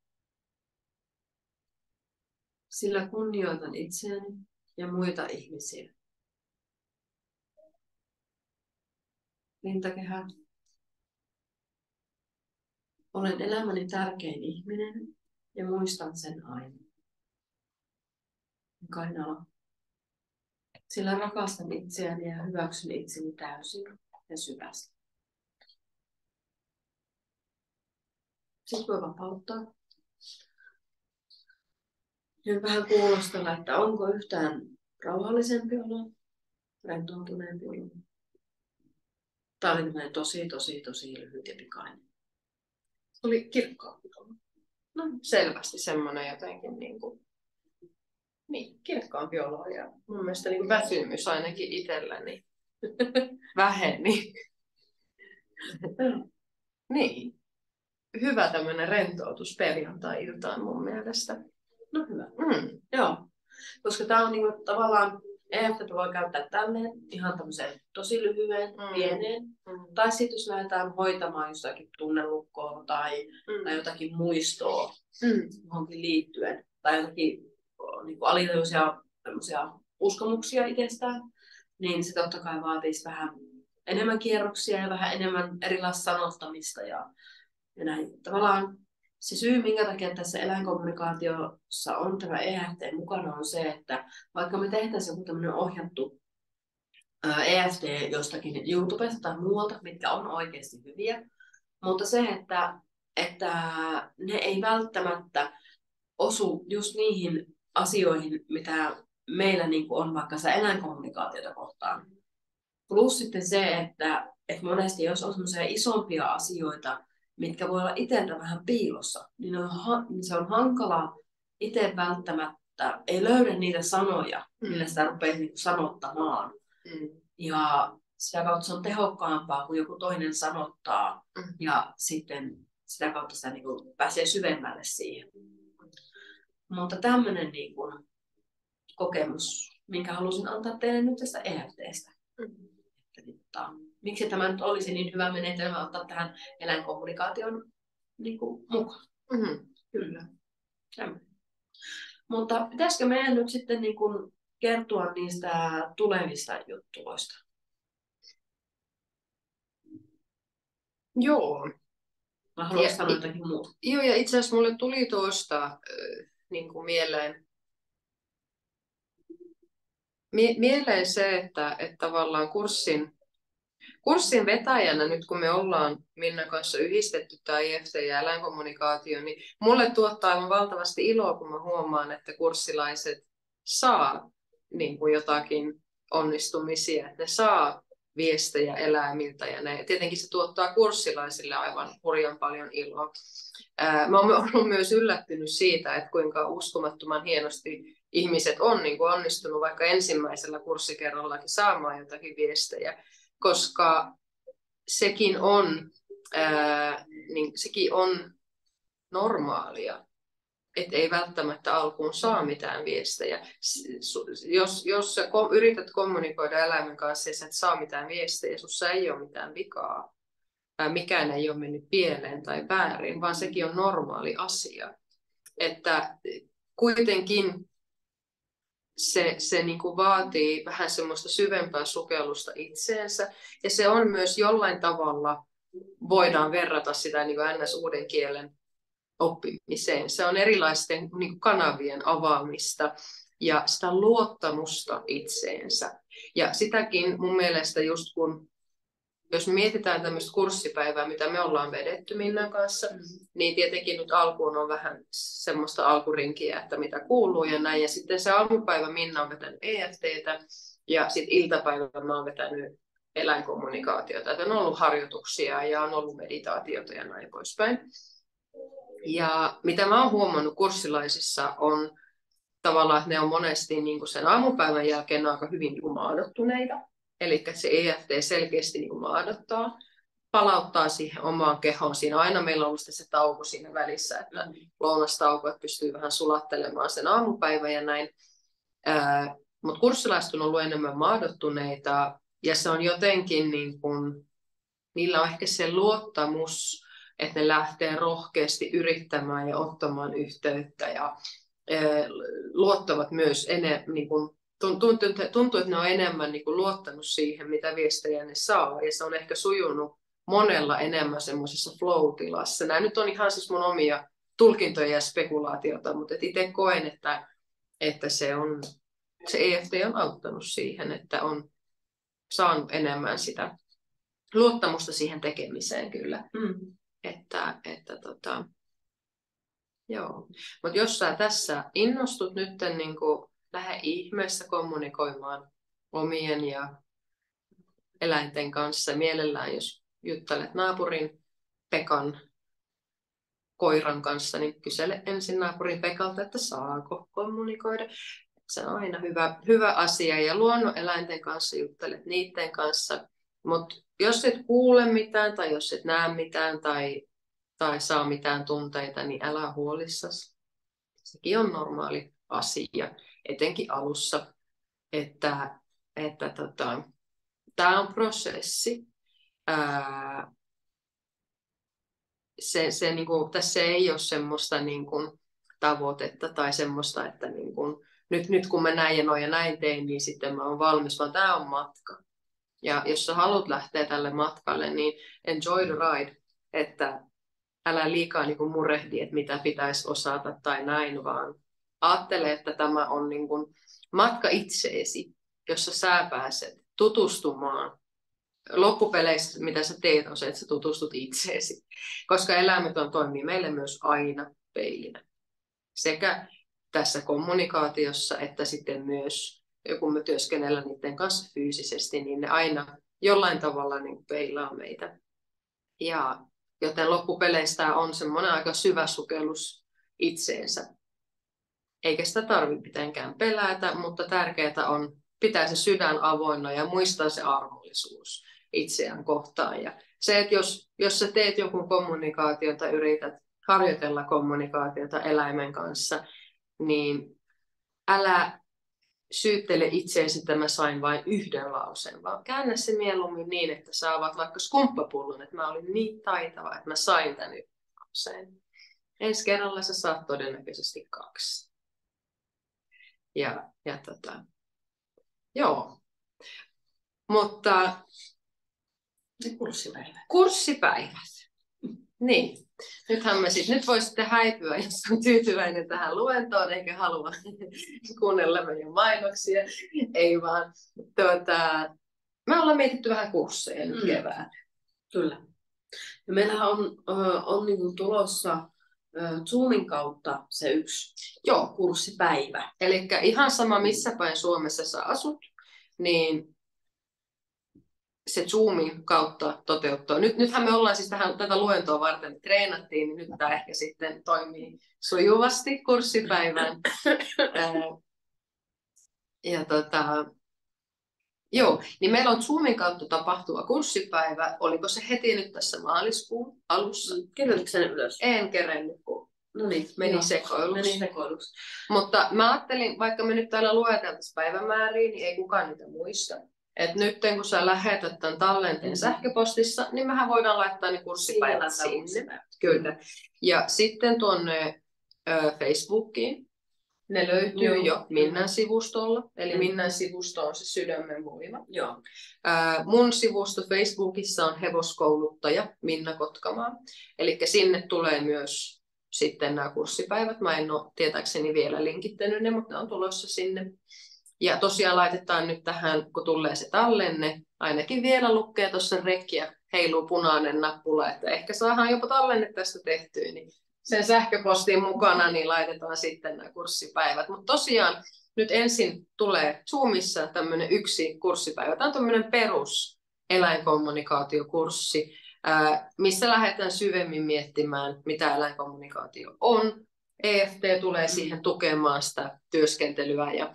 Sillä kunnioitan itseäni ja muita ihmisiä. Rintakehä. Olen elämäni tärkein ihminen ja muistan sen aina. Kainalo. Sillä rakastan itseäni ja hyväksyn itseni täysin ja syvästi. Sitten voi vapauttaa. Ja vähän kuulostella, että onko yhtään rauhallisempi olo, rentoutuneempi olo. Tämä oli tosi lyhyt ja pikainen. Oli kirkkaampi olo. No selvästi semmoinen jotenkin kirkkaampi olo. Ja mun mielestä väsymys ainakin itselläni väheni. Niin. Hyvä tämmöinen rentoutus perjantai-iltaan mun mielestä. No hyvä. Joo. Koska tää on tavallaan, EFT voi käyttää tälleen ihan tämmöiseen tosi lyhyen, pieneen. Tai sitten jos lähdetään hoitamaan jostakin tunnelukkoa tai jotakin muistoa johonkin liittyen. Tai jotakin alitajuntaisia uskomuksia itsestään. Niin se totta kai vaatisi vähän enemmän kierroksia ja vähän enemmän erilaista sanottamista ja näin. Tavallaan se syy, minkä takia tässä eläinkommunikaatiossa on tämä EFT mukana, on se, että vaikka me tehtäisiin joku tämmöinen ohjattu EFT jostakin YouTubesta tai muualta, mitkä on oikeasti hyviä, mutta se, että ne ei välttämättä osu just niihin asioihin, mitä meillä on vaikka se eläinkommunikaatiota kohtaan. Plus sitten se, että monesti jos on semmoisia isompia asioita, mitkä voi olla itseltä vähän piilossa, niin se on hankalaa itse välttämättä, ei löydä niitä sanoja, millä sitä rupeaa sanottamaan. Ja sitä kautta se on tehokkaampaa, kun joku toinen sanottaa ja sitten sitä kautta sitä pääsee syvemmälle siihen. Mutta tämmöinen kokemus, minkä halusin antaa teille nyt tästä EFT:stä. miksi tämä nyt olisi niin hyvä menetelmä ottaa tähän eläinkommunikaation niin kuin, mukaan. Kyllä. Mutta pitäisikö meidän nyt sitten niin kuin kertoa niistä tulevista juttuista? Joo. Mä haluaisin sanoa jotakin muuta. Joo, ja itse asiassa mulle tuli tuosta niin kuin mieleen se, että tavallaan kurssin vetäjänä, nyt kun me ollaan Minnan kanssa yhdistetty tämä IFT ja eläinkommunikaatio, niin mulle tuottaa aivan valtavasti iloa, kun mä huomaan, että kurssilaiset saa niin kuin jotakin onnistumisia, että ne saa viestejä eläimiltä ja tietenkin se tuottaa kurssilaisille aivan hurjan paljon iloa. Mä oon ollut myös yllättynyt siitä, että kuinka uskomattoman hienosti ihmiset on niin kuin onnistunut vaikka ensimmäisellä kurssikerrallakin saamaan jotakin viestejä, koska sekin on normaalia, että ei välttämättä alkuun saa mitään viestejä. Jos sä yrität kommunikoida eläimen kanssa ja sä et saa mitään viestejä, sussa ei ole mitään vikaa, mikään ei ole mennyt pieleen tai väärin, vaan sekin on normaali asia. Että kuitenkin se niin kuin vaatii vähän semmoista syvempää sukellusta itseensä, ja se on myös jollain tavalla, voidaan verrata sitä niin kuin NS-uuden kielen oppimiseen. Se on erilaisten niin kuin kanavien avaamista ja sitä luottamusta itseensä. Ja sitäkin mun mielestä just kun jos mietitään tämmöistä kurssipäivää, mitä me ollaan vedetty Minnan kanssa, niin tietenkin nyt alkuun on vähän semmoista alkurinkiä, että mitä kuuluu ja näin. Ja sitten se aamupäivä Minna on vetänyt EFTtä ja sitten iltapäivä mä oon vetänyt eläinkommunikaatiota. Että on ollut harjoituksia ja on ollut meditaatiota ja näin poispäin. Ja mitä mä oon huomannut kurssilaisissa on tavallaan, että ne on monesti niin kuin sen aamupäivän jälkeen aika hyvin niin kuin maadottuneita. Eli se EFT selkeästi niin kuin maadottaa, palauttaa siihen omaan kehoon. Siinä aina meillä on ollut se tauko siinä välissä, että lounastauko, että pystyy vähän sulattelemaan sen aamupäivän ja näin. Mutta kurssilaiset on ollut enemmän maadottuneita ja se on jotenkin, niin kuin, niillä on ehkä se luottamus, että ne lähtee rohkeasti yrittämään ja ottamaan yhteyttä ja luottavat myös niin kuin, tuntuu, että ne on enemmän niin kuin luottanut siihen, mitä viestejä ne saa, ja se on ehkä sujunut monella enemmän semmoisessa flow-tilassa. Nämä nyt on ihan siis mun omia tulkintoja ja spekulaatiota, mutta itse koen, että se EFT on auttanut siihen, että on saanut enemmän sitä luottamusta siihen tekemiseen kyllä. Joo. Mutta jos sä tässä innostut nyt, niin lähde ihmeessä kommunikoimaan omien ja eläinten kanssa. Mielellään, jos juttelet naapurin Pekan koiran kanssa, niin kysele ensin naapurin Pekalta, että saako kommunikoida. Se on aina hyvä asia. Ja luonnoneläinten kanssa juttelet niiden kanssa. Mutta jos et kuule mitään tai jos et näe mitään tai saa mitään tunteita, niin älä huolissasi. Sekin on normaali asia, etenkin alussa, että tämä on prosessi. Tässä ei ole semmoista niin kuin tavoitetta tai semmoista, että niin kuin, nyt kun mä näin ja näin tein, niin sitten mä oon valmis, vaan tämä on matka. Ja jos sä haluat lähteä tälle matkalle, niin enjoy the ride, että älä liikaa niin kuin murehdi, että mitä pitäisi osata tai näin, vaan ajattele, että tämä on niin kuin matka itseesi, jossa sä pääset tutustumaan. Loppupeleissä, mitä sä teet, on se, että sä tutustut itseesi, koska eläimet toimii meille myös aina peilinä. Sekä tässä kommunikaatiossa, että sitten myös, kun me työskennellään niiden kanssa fyysisesti, niin ne aina jollain tavalla niin peilaa meitä. Ja joten loppupeleistä on semmoinen aika syvä sukellus itseensä. Eikä sitä tarvitse mitenkään pelätä, mutta tärkeää on pitää se sydän avoinna ja muistaa se armollisuus itseään kohtaan. Ja se, että jos sä teet jonkun kommunikaation tai yrität harjoitella kommunikaatiota eläimen kanssa, niin älä syyttele itseäsi, että mä sain vain yhden lauseen, vaan käännä se mieluummin niin, että sä avaat vaikka skumppapullon, että mä olin niin taitava, että mä sain tän yhden lauseen. Ensi kerralla sä saat todennäköisesti 2. Joo. Mutta kurssipäivät. Niin. Nyt voisitte häipyä, jos on tyytyväinen tähän luentoon, eikä halua kuunnella meidän mainoksia. Ei vaan. Me ollaan mietitty vähän kursseja nyt kevään. Kyllä. Ja meillähän on niin kuin tulossa Zoomin kautta se yksi kurssipäivä. Eli ihan sama missä päin Suomessa sä asut, niin se Zoomin kautta toteuttaa. Nythän me ollaan siis tätä luentoa varten treenattiin, niin nyt tämä ehkä sitten toimii sujuvasti kurssipäivän. Niin meillä on Zoomin kautta tapahtuva kurssipäivä. Oliko se heti nyt tässä maaliskuun alussa? Kirjoititko sen ylös? En kerennyt, kun meni sekoiluksi. Mutta mä ajattelin, vaikka me nyt täällä lueteltaisiin päivämääriä, niin ei kukaan niitä muista. Että nyt kun sä lähetät tämän tallenteen sähköpostissa, niin mehän voidaan laittaa ne kurssipäivät sinne. Kyllä. Ja sitten tuonne Facebookiin. Ne löytyy jo Minnan sivustolla. Eli Minnan sivusto on se sydämen voima. Joo. Mun sivusto Facebookissa on hevoskouluttaja Minna Kotkamaa. Eli sinne tulee myös sitten nämä kurssipäivät. Mä en ole tietääkseni vielä linkittänyt ne, mutta ne on tulossa sinne. Ja tosiaan laitetaan nyt tähän, kun tulee se tallenne, ainakin vielä lukee tuossa rekki ja heiluu punainen nappula, että ehkä saadaan jopa tallenne tästä tehtyä, niin sen sähköpostin mukana niin laitetaan sitten nämä kurssipäivät. Mutta tosiaan nyt ensin tulee Zoomissa tämmöinen yksi kurssipäivä. Tämä on tämmöinen perus eläinkommunikaatiokurssi, missä lähdetään syvemmin miettimään, mitä eläinkommunikaatio on. EFT tulee siihen tukemaan sitä työskentelyä ja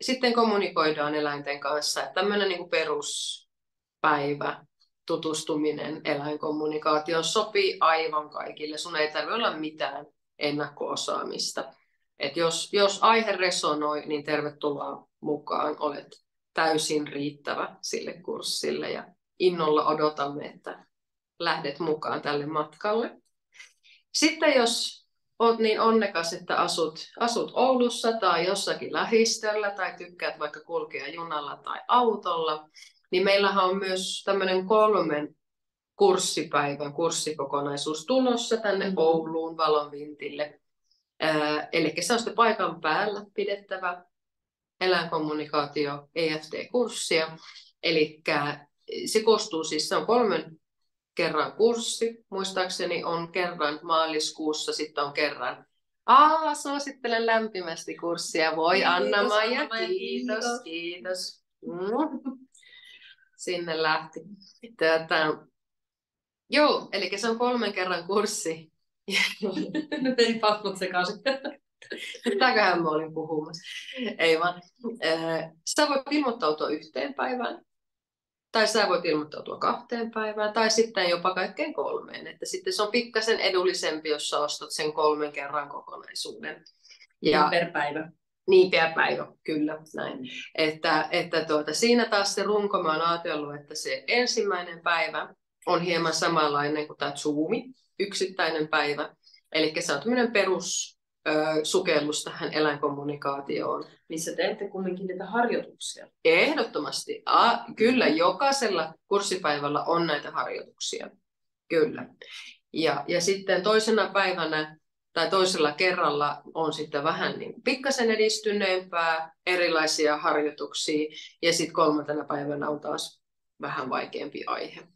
sitten kommunikoidaan eläinten kanssa. Että tämmöinen niin kuin peruspäivä tutustuminen eläinkommunikaatioon sopii aivan kaikille. Sun ei tarvitse olla mitään ennakko-osaamista. Et jos aihe resonoi, niin tervetuloa mukaan. Olet täysin riittävä sille kurssille ja innolla odotamme, että lähdet mukaan tälle matkalle. Sitten jos olet niin onnekas, että asut Oulussa tai jossakin lähistöllä tai tykkäät vaikka kulkea junalla tai autolla, niin meillähän on myös tämmöinen 3 kurssipäivän kurssikokonaisuus tulossa tänne Ouluun Valonvintille. Eli se on sitten paikan päällä pidettävä eläinkommunikaatio EFT-kurssia. Eli se koostuu siis, se on 3 kerran kurssi. Muistaakseni on kerran maaliskuussa, sitten on kerran. Suosittelen lämpimästi kurssia. Voi Anna-Maija, kiitos. Sinne lähti. Eli se on 3 kerran kurssi. Nyt ei papput sekaisin. Mitäköhän mä olin puhumassa? Ei vaan. Sä voit ilmoittautua 1 päivään. Tai sä voit ilmoittautua 2 päivään. Tai sitten jopa kaikkeen 3. Että sitten se on pikkasen edullisempi, jos sä ostat sen 3 kerran kokonaisuuden. Ja per päivä. Niin, per päivä, kyllä. Näin. Että siinä taas se runko, mä oon ajatellut, että se ensimmäinen päivä on hieman samanlainen kuin tämä Zoomi, yksittäinen päivä. Eli se on tämmöinen perussukellus tähän eläinkommunikaatioon. Missä teette kumminkin niitä harjoituksia? Ehdottomasti. Kyllä, jokaisella kurssipäivällä on näitä harjoituksia. Kyllä. Ja sitten toisena päivänä tai toisella kerralla on sitten vähän niin pikkasen edistyneempää, erilaisia harjoituksia. Ja sitten 3. päivänä on taas vähän vaikeampi aihe.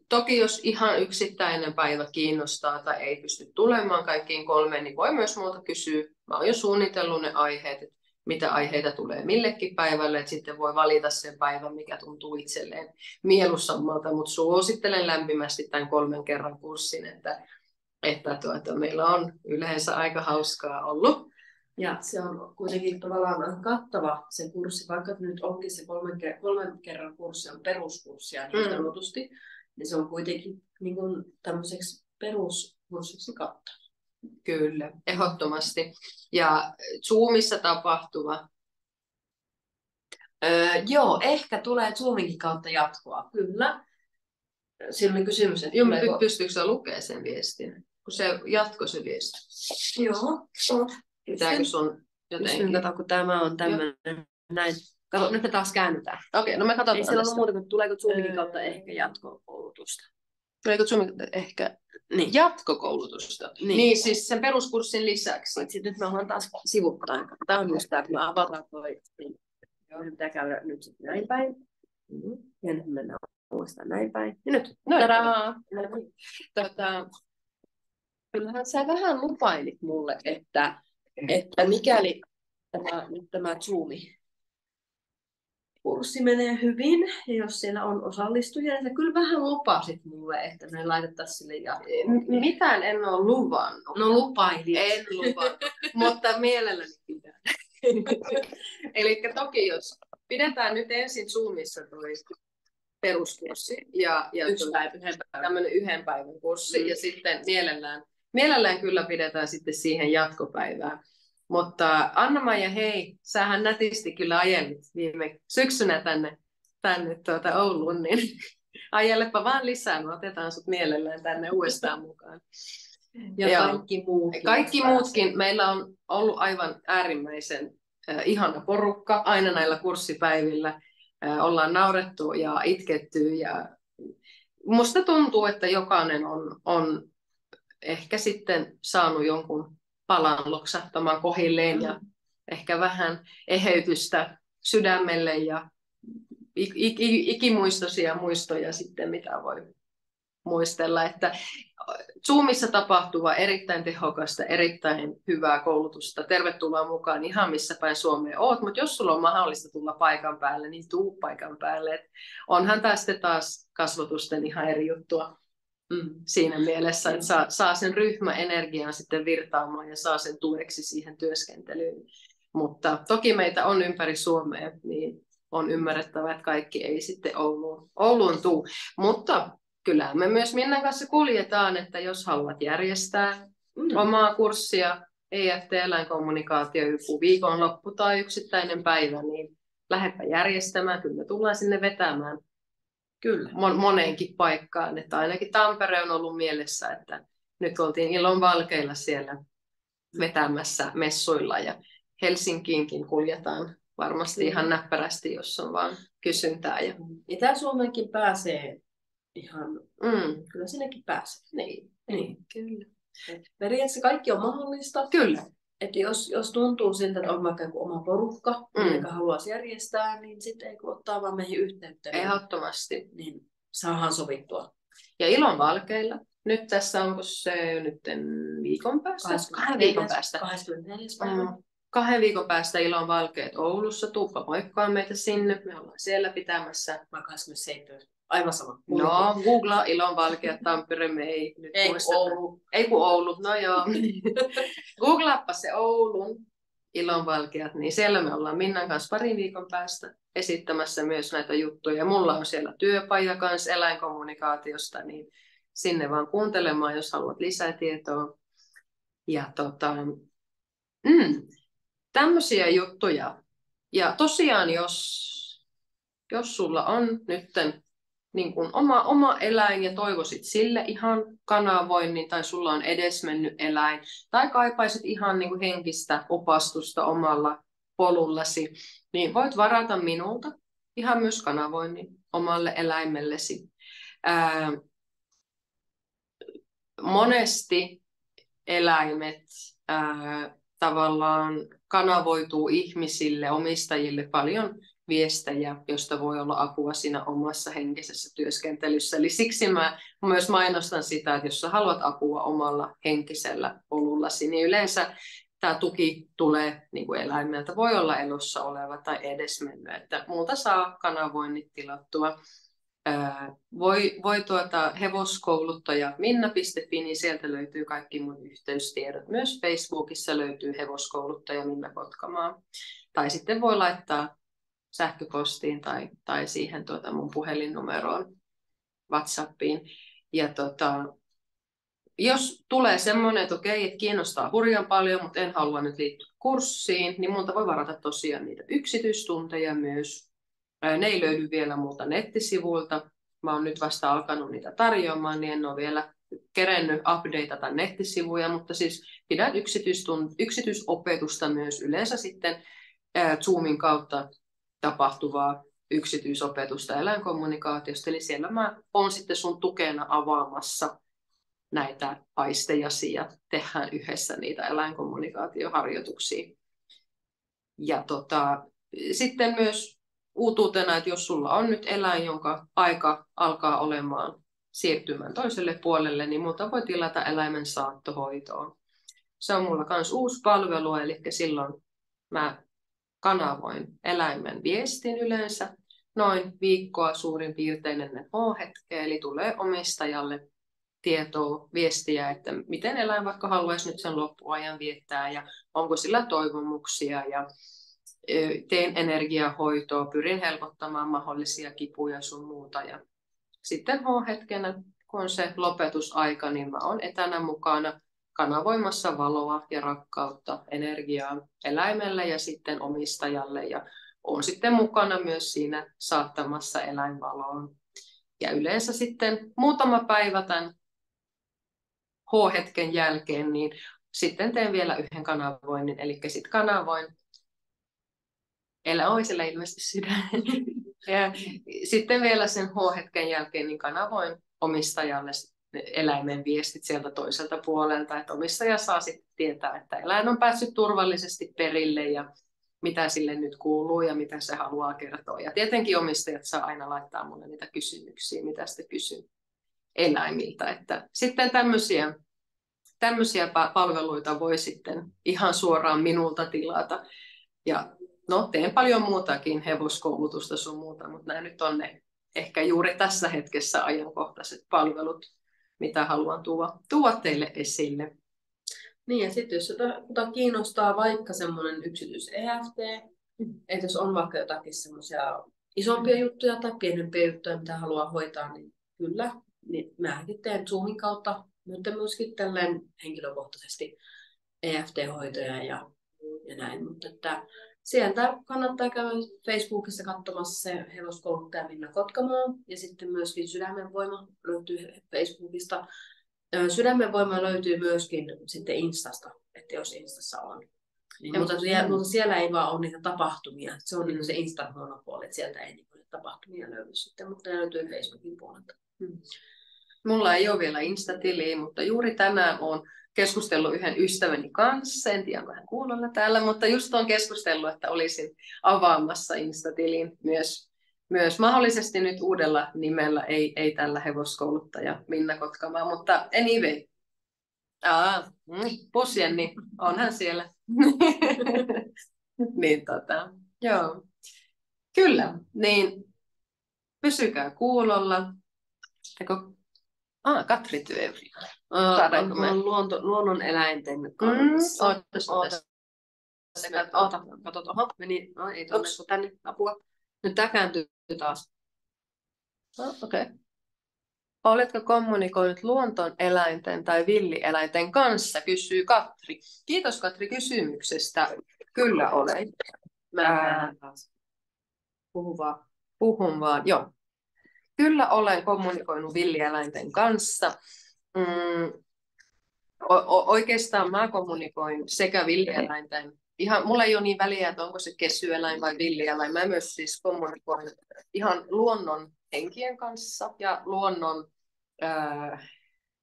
Toki jos ihan yksittäinen päivä kiinnostaa tai ei pysty tulemaan kaikkiin 3, niin voi myös muuta kysyä. Mä oon jo suunnitellut ne aiheet, että mitä aiheita tulee millekin päivälle, että sitten voi valita sen päivän, mikä tuntuu itselleen mieluisammalta, mutta suosittelen lämpimästi tämän 3 kerran kurssin, että meillä on yleensä aika hauskaa ollut. Ja se on kuitenkin tavallaan kattava se kurssi, vaikka nyt onkin se 3 kerran kurssi on peruskurssia niin sanotusti, niin se on kuitenkin niin kuin tämmöiseksi peruskurssiksi kattava. Kyllä, ehdottomasti. Ja Zoomissa tapahtuva. Joo, ehkä tulee Zoominkin kautta jatkoa, kyllä. Siinä oli kysymys, että Joo, mutta pystyykö sä lukemaan sen viestin? Kun se jatkoi se viesti. Joo. Pitääkö sun jotenkin? Pystyn katsoa, kun tämä on tämmöinen. Näin. Kato, nyt me taas käännytään. Okei, no me katsotaan. Ei siellä ole muuta kuin tuleeko Zoominkin kautta ehkä jatkokoulutusta. Tuleeko Zoomin ehkä Niin. jatkokoulutusta? Niin, siis sen peruskurssin lisäksi. Sitten nyt me ollaan taas sivuttain. Tämä on just tämä, kun me avataan toi. Niin. Meidän pitää käydä nyt sitten näin päin. Ja nyt mennään uudestaan näin päin. Ja nyt. Tadaa! Kyllähän sä vähän lupailit mulle, että mikäli tämä Zoomi kurssi menee hyvin, ja jos siellä on osallistujia, niin sä kyllä vähän lupasit mulle, että me laitettaisiin sille jatkoon. Mitään en ole luvannut. No lupailit. En luvannut, mutta mielelläni pidän. Eli toki jos pidetään nyt ensin Zoomissa toi peruskurssi ja tämmöinen 1 päivän kurssi ja sitten mielellään kyllä pidetään sitten siihen jatkopäivään. Mutta Anna-Maija, hei, sähän nätisti kyllä ajelit viime syksynä tänne Ouluun, niin ajelepa vaan lisää, me otetaan sut mielellään tänne uudestaan mukaan. Ja kaikki muutkin. Meillä on ollut aivan äärimmäisen ihana porukka aina näillä kurssipäivillä. Ollaan naurettu ja itketty ja musta tuntuu, että jokainen on ehkä sitten saanut jonkun palan loksahtamaan kohilleen ja ehkä vähän eheytystä sydämelle ja ikimuistoisia muistoja sitten, mitä voi muistella. Että Zoomissa tapahtuva erittäin tehokasta, erittäin hyvää koulutusta. Tervetuloa mukaan ihan missä päin Suomeen oot, mutta jos sulla on mahdollista tulla paikan päälle, niin tuu paikan päälle. Et onhan tästä taas kasvotusten ihan eri juttua. Siinä mielessä, että saa sen ryhmäenergian sitten virtaamaan ja saa sen tueksi siihen työskentelyyn. Mutta toki meitä on ympäri Suomea, niin on ymmärrettävä, että kaikki ei sitten Ouluun tule. Mutta kyllä me myös Minnan kanssa kuljetaan, että jos haluat järjestää omaa kurssia, EFT-eläinkommunikaatio joku viikonloppu tai yksittäinen päivä, niin lähdepä järjestämään. Kyllä me tullaan sinne vetämään. Kyllä, moneenkin paikkaan. Että ainakin Tampere on ollut mielessä, että nyt oltiin Ilon Valkeilla siellä vetämässä messuilla ja Helsinkiinkin kuljetaan varmasti ihan näppärästi, jos on vaan kysyntää. Ja Itä-Suomenkin pääsee ihan, kyllä sinnekin pääsee. Niin. Kyllä. Periaatteessa kaikki on mahdollista. Kyllä. Että jos tuntuu siltä, että on vaikka oma porukka, joka haluaisi järjestää, niin sitten ei ottaa vaan meihin yhteyttä. Ehdottomasti. Niin saadaan sovittua. Ja Ilon Valkeilla. Nyt tässä onko se nyt viikon päästä? 2 viikon päästä. 24. päivä. 2 viikon päästä Ilon Valkeet Oulussa. Tuuppa moikkaa meitä sinne. Me ollaan siellä pitämässä. Vai 27. Aivan sama. No, googlaa Ilon Valkeat Tampere, me ei nyt muisteta. Oulu. Ei kun Oulu, no joo. Googlaappa se Oulun Ilon Valkeat, niin siellä me ollaan Minnan kanssa 2 viikon päästä esittämässä myös näitä juttuja. Mulla on siellä työpaja kanssa eläinkommunikaatiosta, niin sinne vaan kuuntelemaan, jos haluat lisätietoa. Ja tämmöisiä juttuja. Ja tosiaan, jos sulla on nytten niin kuin oma eläin ja toivoisit sille ihan kanavoinnin tai sulla on edesmennyt eläin tai kaipaisit ihan niin kuin henkistä opastusta omalla polullasi, niin voit varata minulta ihan myös kanavoinnin omalle eläimellesi. Monesti eläimet tavallaan kanavoituu ihmisille, omistajille paljon viestejä, josta voi olla apua siinä omassa henkisessä työskentelyssä. Eli siksi mä myös mainostan sitä, että jos sä haluat apua omalla henkisellä polullasi, niin yleensä tämä tuki tulee niin kuin eläimeltä. Voi olla elossa oleva tai edesmennyt, että muuta saa kanavoinnit tilattua. Voi hevoskouluttaja minna.fi, niin sieltä löytyy kaikki mun yhteystiedot. Myös Facebookissa löytyy hevoskouluttaja Minna Kotkamaa. Tai sitten voi laittaa sähköpostiin tai siihen mun puhelinnumeroon, WhatsAppiin. Ja jos tulee semmoinen, että okei, että kiinnostaa hurjan paljon, mutta en halua nyt liittyä kurssiin, niin multa voi varata tosiaan niitä yksityistunteja myös. Ne ei löydy vielä multa nettisivuilta. Mä oon nyt vasta alkanut niitä tarjoamaan, niin en ole vielä kerennyt updateata nettisivuja, mutta siis pidän yksityisopetusta myös yleensä sitten Zoomin kautta tapahtuvaa yksityisopetusta eläinkommunikaatiosta. Eli siellä mä oon sitten sun tukena avaamassa näitä aistejasi ja tehdään yhdessä niitä eläinkommunikaatioharjoituksia. Ja sitten myös uutuutena, että jos sulla on nyt eläin, jonka aika alkaa olemaan siirtymään toiselle puolelle, niin multa voi tilata eläimen saattohoitoon. Se on mulla myös uusi palvelu, eli silloin mä kanavoin eläimen viestin yleensä noin viikkoa suurin piirtein ennen H-hetkeä, eli tulee omistajalle tietoa, viestiä, että miten eläin vaikka haluaisi nyt sen loppuajan viettää ja onko sillä toivomuksia ja teen energiahoitoa, pyrin helpottamaan mahdollisia kipuja sun muuta ja sitten H-hetkenä, kun on se lopetusaika, niin mä oon etänä mukana kanavoimassa valoa ja rakkautta, energiaa eläimelle ja sitten omistajalle ja oon sitten mukana myös siinä saattamassa eläinvaloon. Ja yleensä sitten muutama päivä tämän H-hetken jälkeen, niin sitten teen vielä yhden kanavoinnin, eli sitten kanavoin eläoisella ilmeisesti sydän. Ja sitten vielä sen H-hetken jälkeen niin kanavoin omistajalle eläimen viestit sieltä toiselta puolelta, että omistaja saa sitten tietää, että eläin on päässyt turvallisesti perille ja mitä sille nyt kuuluu ja mitä se haluaa kertoa. Ja tietenkin omistajat saa aina laittaa mulle niitä kysymyksiä, mitä sitten kysyn eläimiltä. Että sitten tämmöisiä palveluita voi sitten ihan suoraan minulta tilata. Ja no, teen paljon muutakin, hevoskoulutusta sun muuta, mutta nämä nyt on ne ehkä juuri tässä hetkessä ajankohtaiset palvelut, mitä haluan tuoda teille esille. Niin, ja sitten jos jota kiinnostaa vaikka semmoinen yksityis-EFT, että jos on vaikka jotakin semmoisia isompia juttuja tai pienempiä juttuja, mitä haluaa hoitaa, niin kyllä, niin mäkin teen Zoomin kautta, mutta myöskin tälleen henkilökohtaisesti EFT-hoitoja ja näin, mutta että sieltä kannattaa käydä Facebookissa katsomassa se hevoskouluttaja Minna Kotkamaa ja sitten myöskin Sydämen voima löytyy Facebookista. Sydämen voima löytyy myöskin sitten Instasta, että jos Instassa on. Niin, mutta siellä ei vaan ole niitä tapahtumia. Se on niin se Instan monopoli, että sieltä ei niitä tapahtumia löydy sitten, mutta ne löytyy Facebookin puolelta. Mulla ei ole vielä Insta-tiliä, mutta juuri tänään olen keskustellut yhden ystäväni kanssa, en tiedä onko hän kuulolla täällä, mutta just olen keskustellut, että olisin avaamassa Insta-tilin myös mahdollisesti nyt uudella nimellä, ei tällä hevoskouluttaja Minna Kotkamaa, mutta anyway. Pusjenni, onhan siellä. Niin joo. Kyllä, niin pysykää kuulolla. Katri Työri. Luonnon eläinten kanssa. Kato tuohon. Meni, no ei tuonne tänne apua. Nyt tää kääntyy taas. Okei. Oletko kommunikoinut luonton eläinten tai villieläinten kanssa, kysyy Katri. Kiitos Katri kysymyksestä. Kyllä olen. Puhun vaan, joo. Kyllä olen kommunikoinut villieläinten kanssa. Oikeastaan mä kommunikoin sekä villieläinten, mulla ei ole niin väliä, että onko se kessyeläin vai villieläin. Mä myös siis kommunikoin ihan luonnon henkien kanssa ja luonnon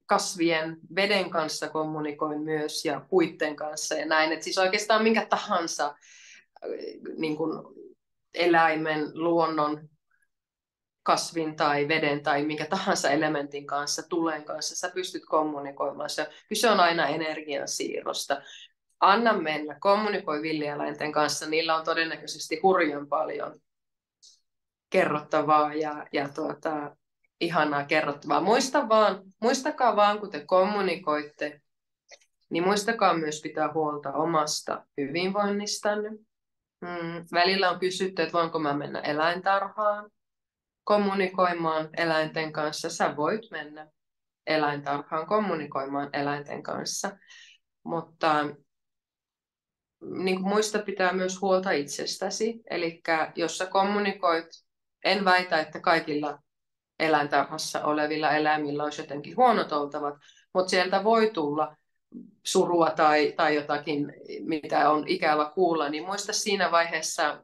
kasvien, veden kanssa kommunikoin myös ja puitten kanssa ja näin. Et siis oikeastaan minkä tahansa niin kuin eläimen, luonnon, kasvin tai veden tai minkä tahansa elementin kanssa, tulen kanssa, sä pystyt kommunikoimaan. Kyse on aina energian siirrosta. Anna mennä, kommunikoi villieläinten kanssa, niillä on todennäköisesti hurjan paljon kerrottavaa ja ihanaa kerrottavaa. Muistakaa vaan, kun te kommunikoitte, niin muistakaa myös pitää huolta omasta hyvinvoinnistanne. Välillä on kysytty, että voinko mä mennä eläintarhaan kommunikoimaan eläinten kanssa. Sä voit mennä. eläintarhaan kommunikoimaan eläinten kanssa. Mutta niin kuin muista pitää myös huolta itsestäsi. Eli jos sä kommunikoit, en väitä, että kaikilla eläintarhassa olevilla eläimillä olisi jotenkin huonot oltavat, mutta sieltä voi tulla surua tai jotakin, mitä on ikävä kuulla, niin muista siinä vaiheessa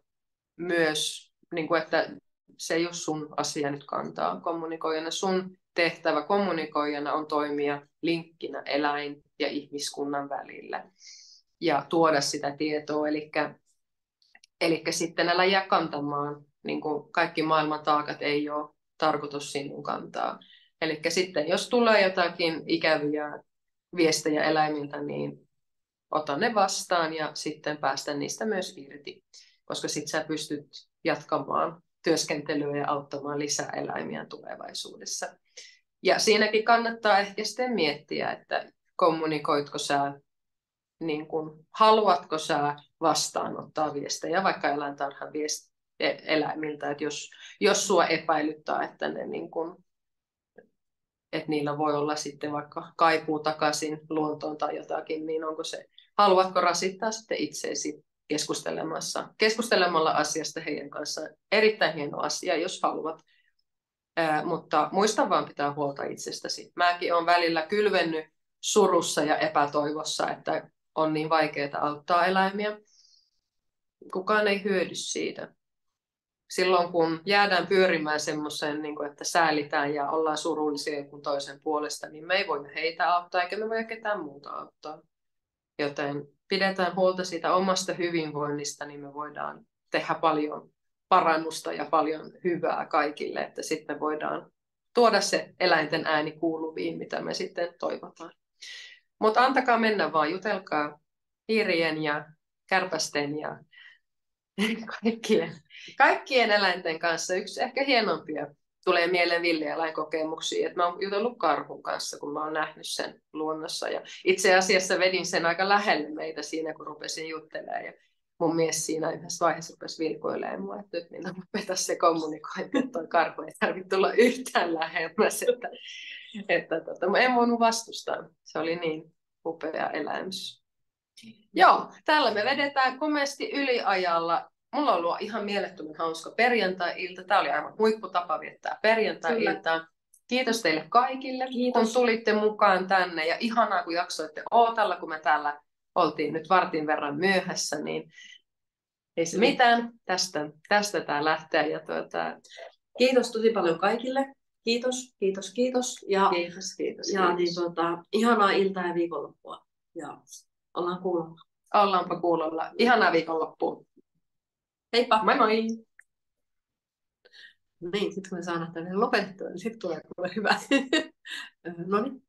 myös, niin kuin, että se ei ole sun asia nyt kantaa kommunikoijana. Sun tehtävä kommunikoijana on toimia linkkinä eläin- ja ihmiskunnan välillä ja tuoda sitä tietoa. Eli sitten älä jää kantamaan, niin kuin kaikki maailman taakat ei ole tarkoitus sinun kantaa. Eli sitten jos tulee jotakin ikäviä viestejä eläimiltä, niin ota ne vastaan ja sitten päästä niistä myös irti, koska sitten sä pystyt jatkamaan työskentelyä ja auttamaan lisää eläimiä tulevaisuudessa. Ja siinäkin kannattaa ehkä sitten miettiä, että kommunikoitko sä, niin kun, haluatko sä vastaanottaa viestejä vaikka eläintarhan eläimiltä, että jos sua epäilyttää, että ne niin kun, että niillä voi olla sitten vaikka kaipuu takaisin luontoon tai jotakin, niin onko se, haluatko rasittaa sitten itseesi keskustelemalla asiasta heidän kanssaan. Erittäin hieno asia, jos haluat. Mutta muista vaan pitää huolta itsestäsi. Mäkin olen välillä kylvennyt surussa ja epätoivossa, että on niin vaikeaa auttaa eläimiä. Kukaan ei hyödy siitä. Silloin kun jäädään pyörimään semmoiseen, että säälitään ja ollaan surullisia jonkun toisen puolesta, niin me ei voida heitä auttaa eikä me voida ketään muuta auttaa. Joten pidetään huolta siitä omasta hyvinvoinnista, niin me voidaan tehdä paljon parannusta ja paljon hyvää kaikille, että sitten me voidaan tuoda se eläinten ääni kuuluviin, mitä me sitten toivotaan. Mutta antakaa mennä vaan, jutelkaa hiirien ja kärpästen ja kaikkien eläinten kanssa. Yksi ehkä hienompia tulee mieleen villieläinkokemuksia, että mä oon jutellut karhun kanssa, kun mä oon nähnyt sen luonnossa. Ja itse asiassa vedin sen aika lähelle meitä siinä, kun rupesin juttelemaan. Ja mun mies siinä yhdessä vaiheessa rupesi vilkuilemaan mua, että nyt minä lopetas se kommunikointi, että toi karhu ei tarvitse tulla yhtään lähemmäs. Että en voinut vastustaa. Se oli niin upea elämys. Joo, täällä me vedetään komeasti yliajalla. Mulla on ollut ihan mielettömän hauska perjantai-ilta. Tämä oli aivan huipputapa viettää perjantai-iltaa. Kiitos teille kaikille, kun tulitte mukaan tänne. Ja ihanaa, kun jaksoitte ootella, kun me täällä oltiin nyt vartin verran myöhässä. Niin ei se mitään. Tästä tämä lähtee. Ja kiitos tosi paljon kaikille. Kiitos. Ja, kiitos. Ja niin, ihanaa iltaa ja viikonloppua. Ja ollaan kuulolla. Ollaanpa kuulolla. Ihanaa viikonloppua. Heippa! Moi moi! Niin, sitten kun me saadaan tänne lopetettua, niin sitten tulee hyvä. No niin.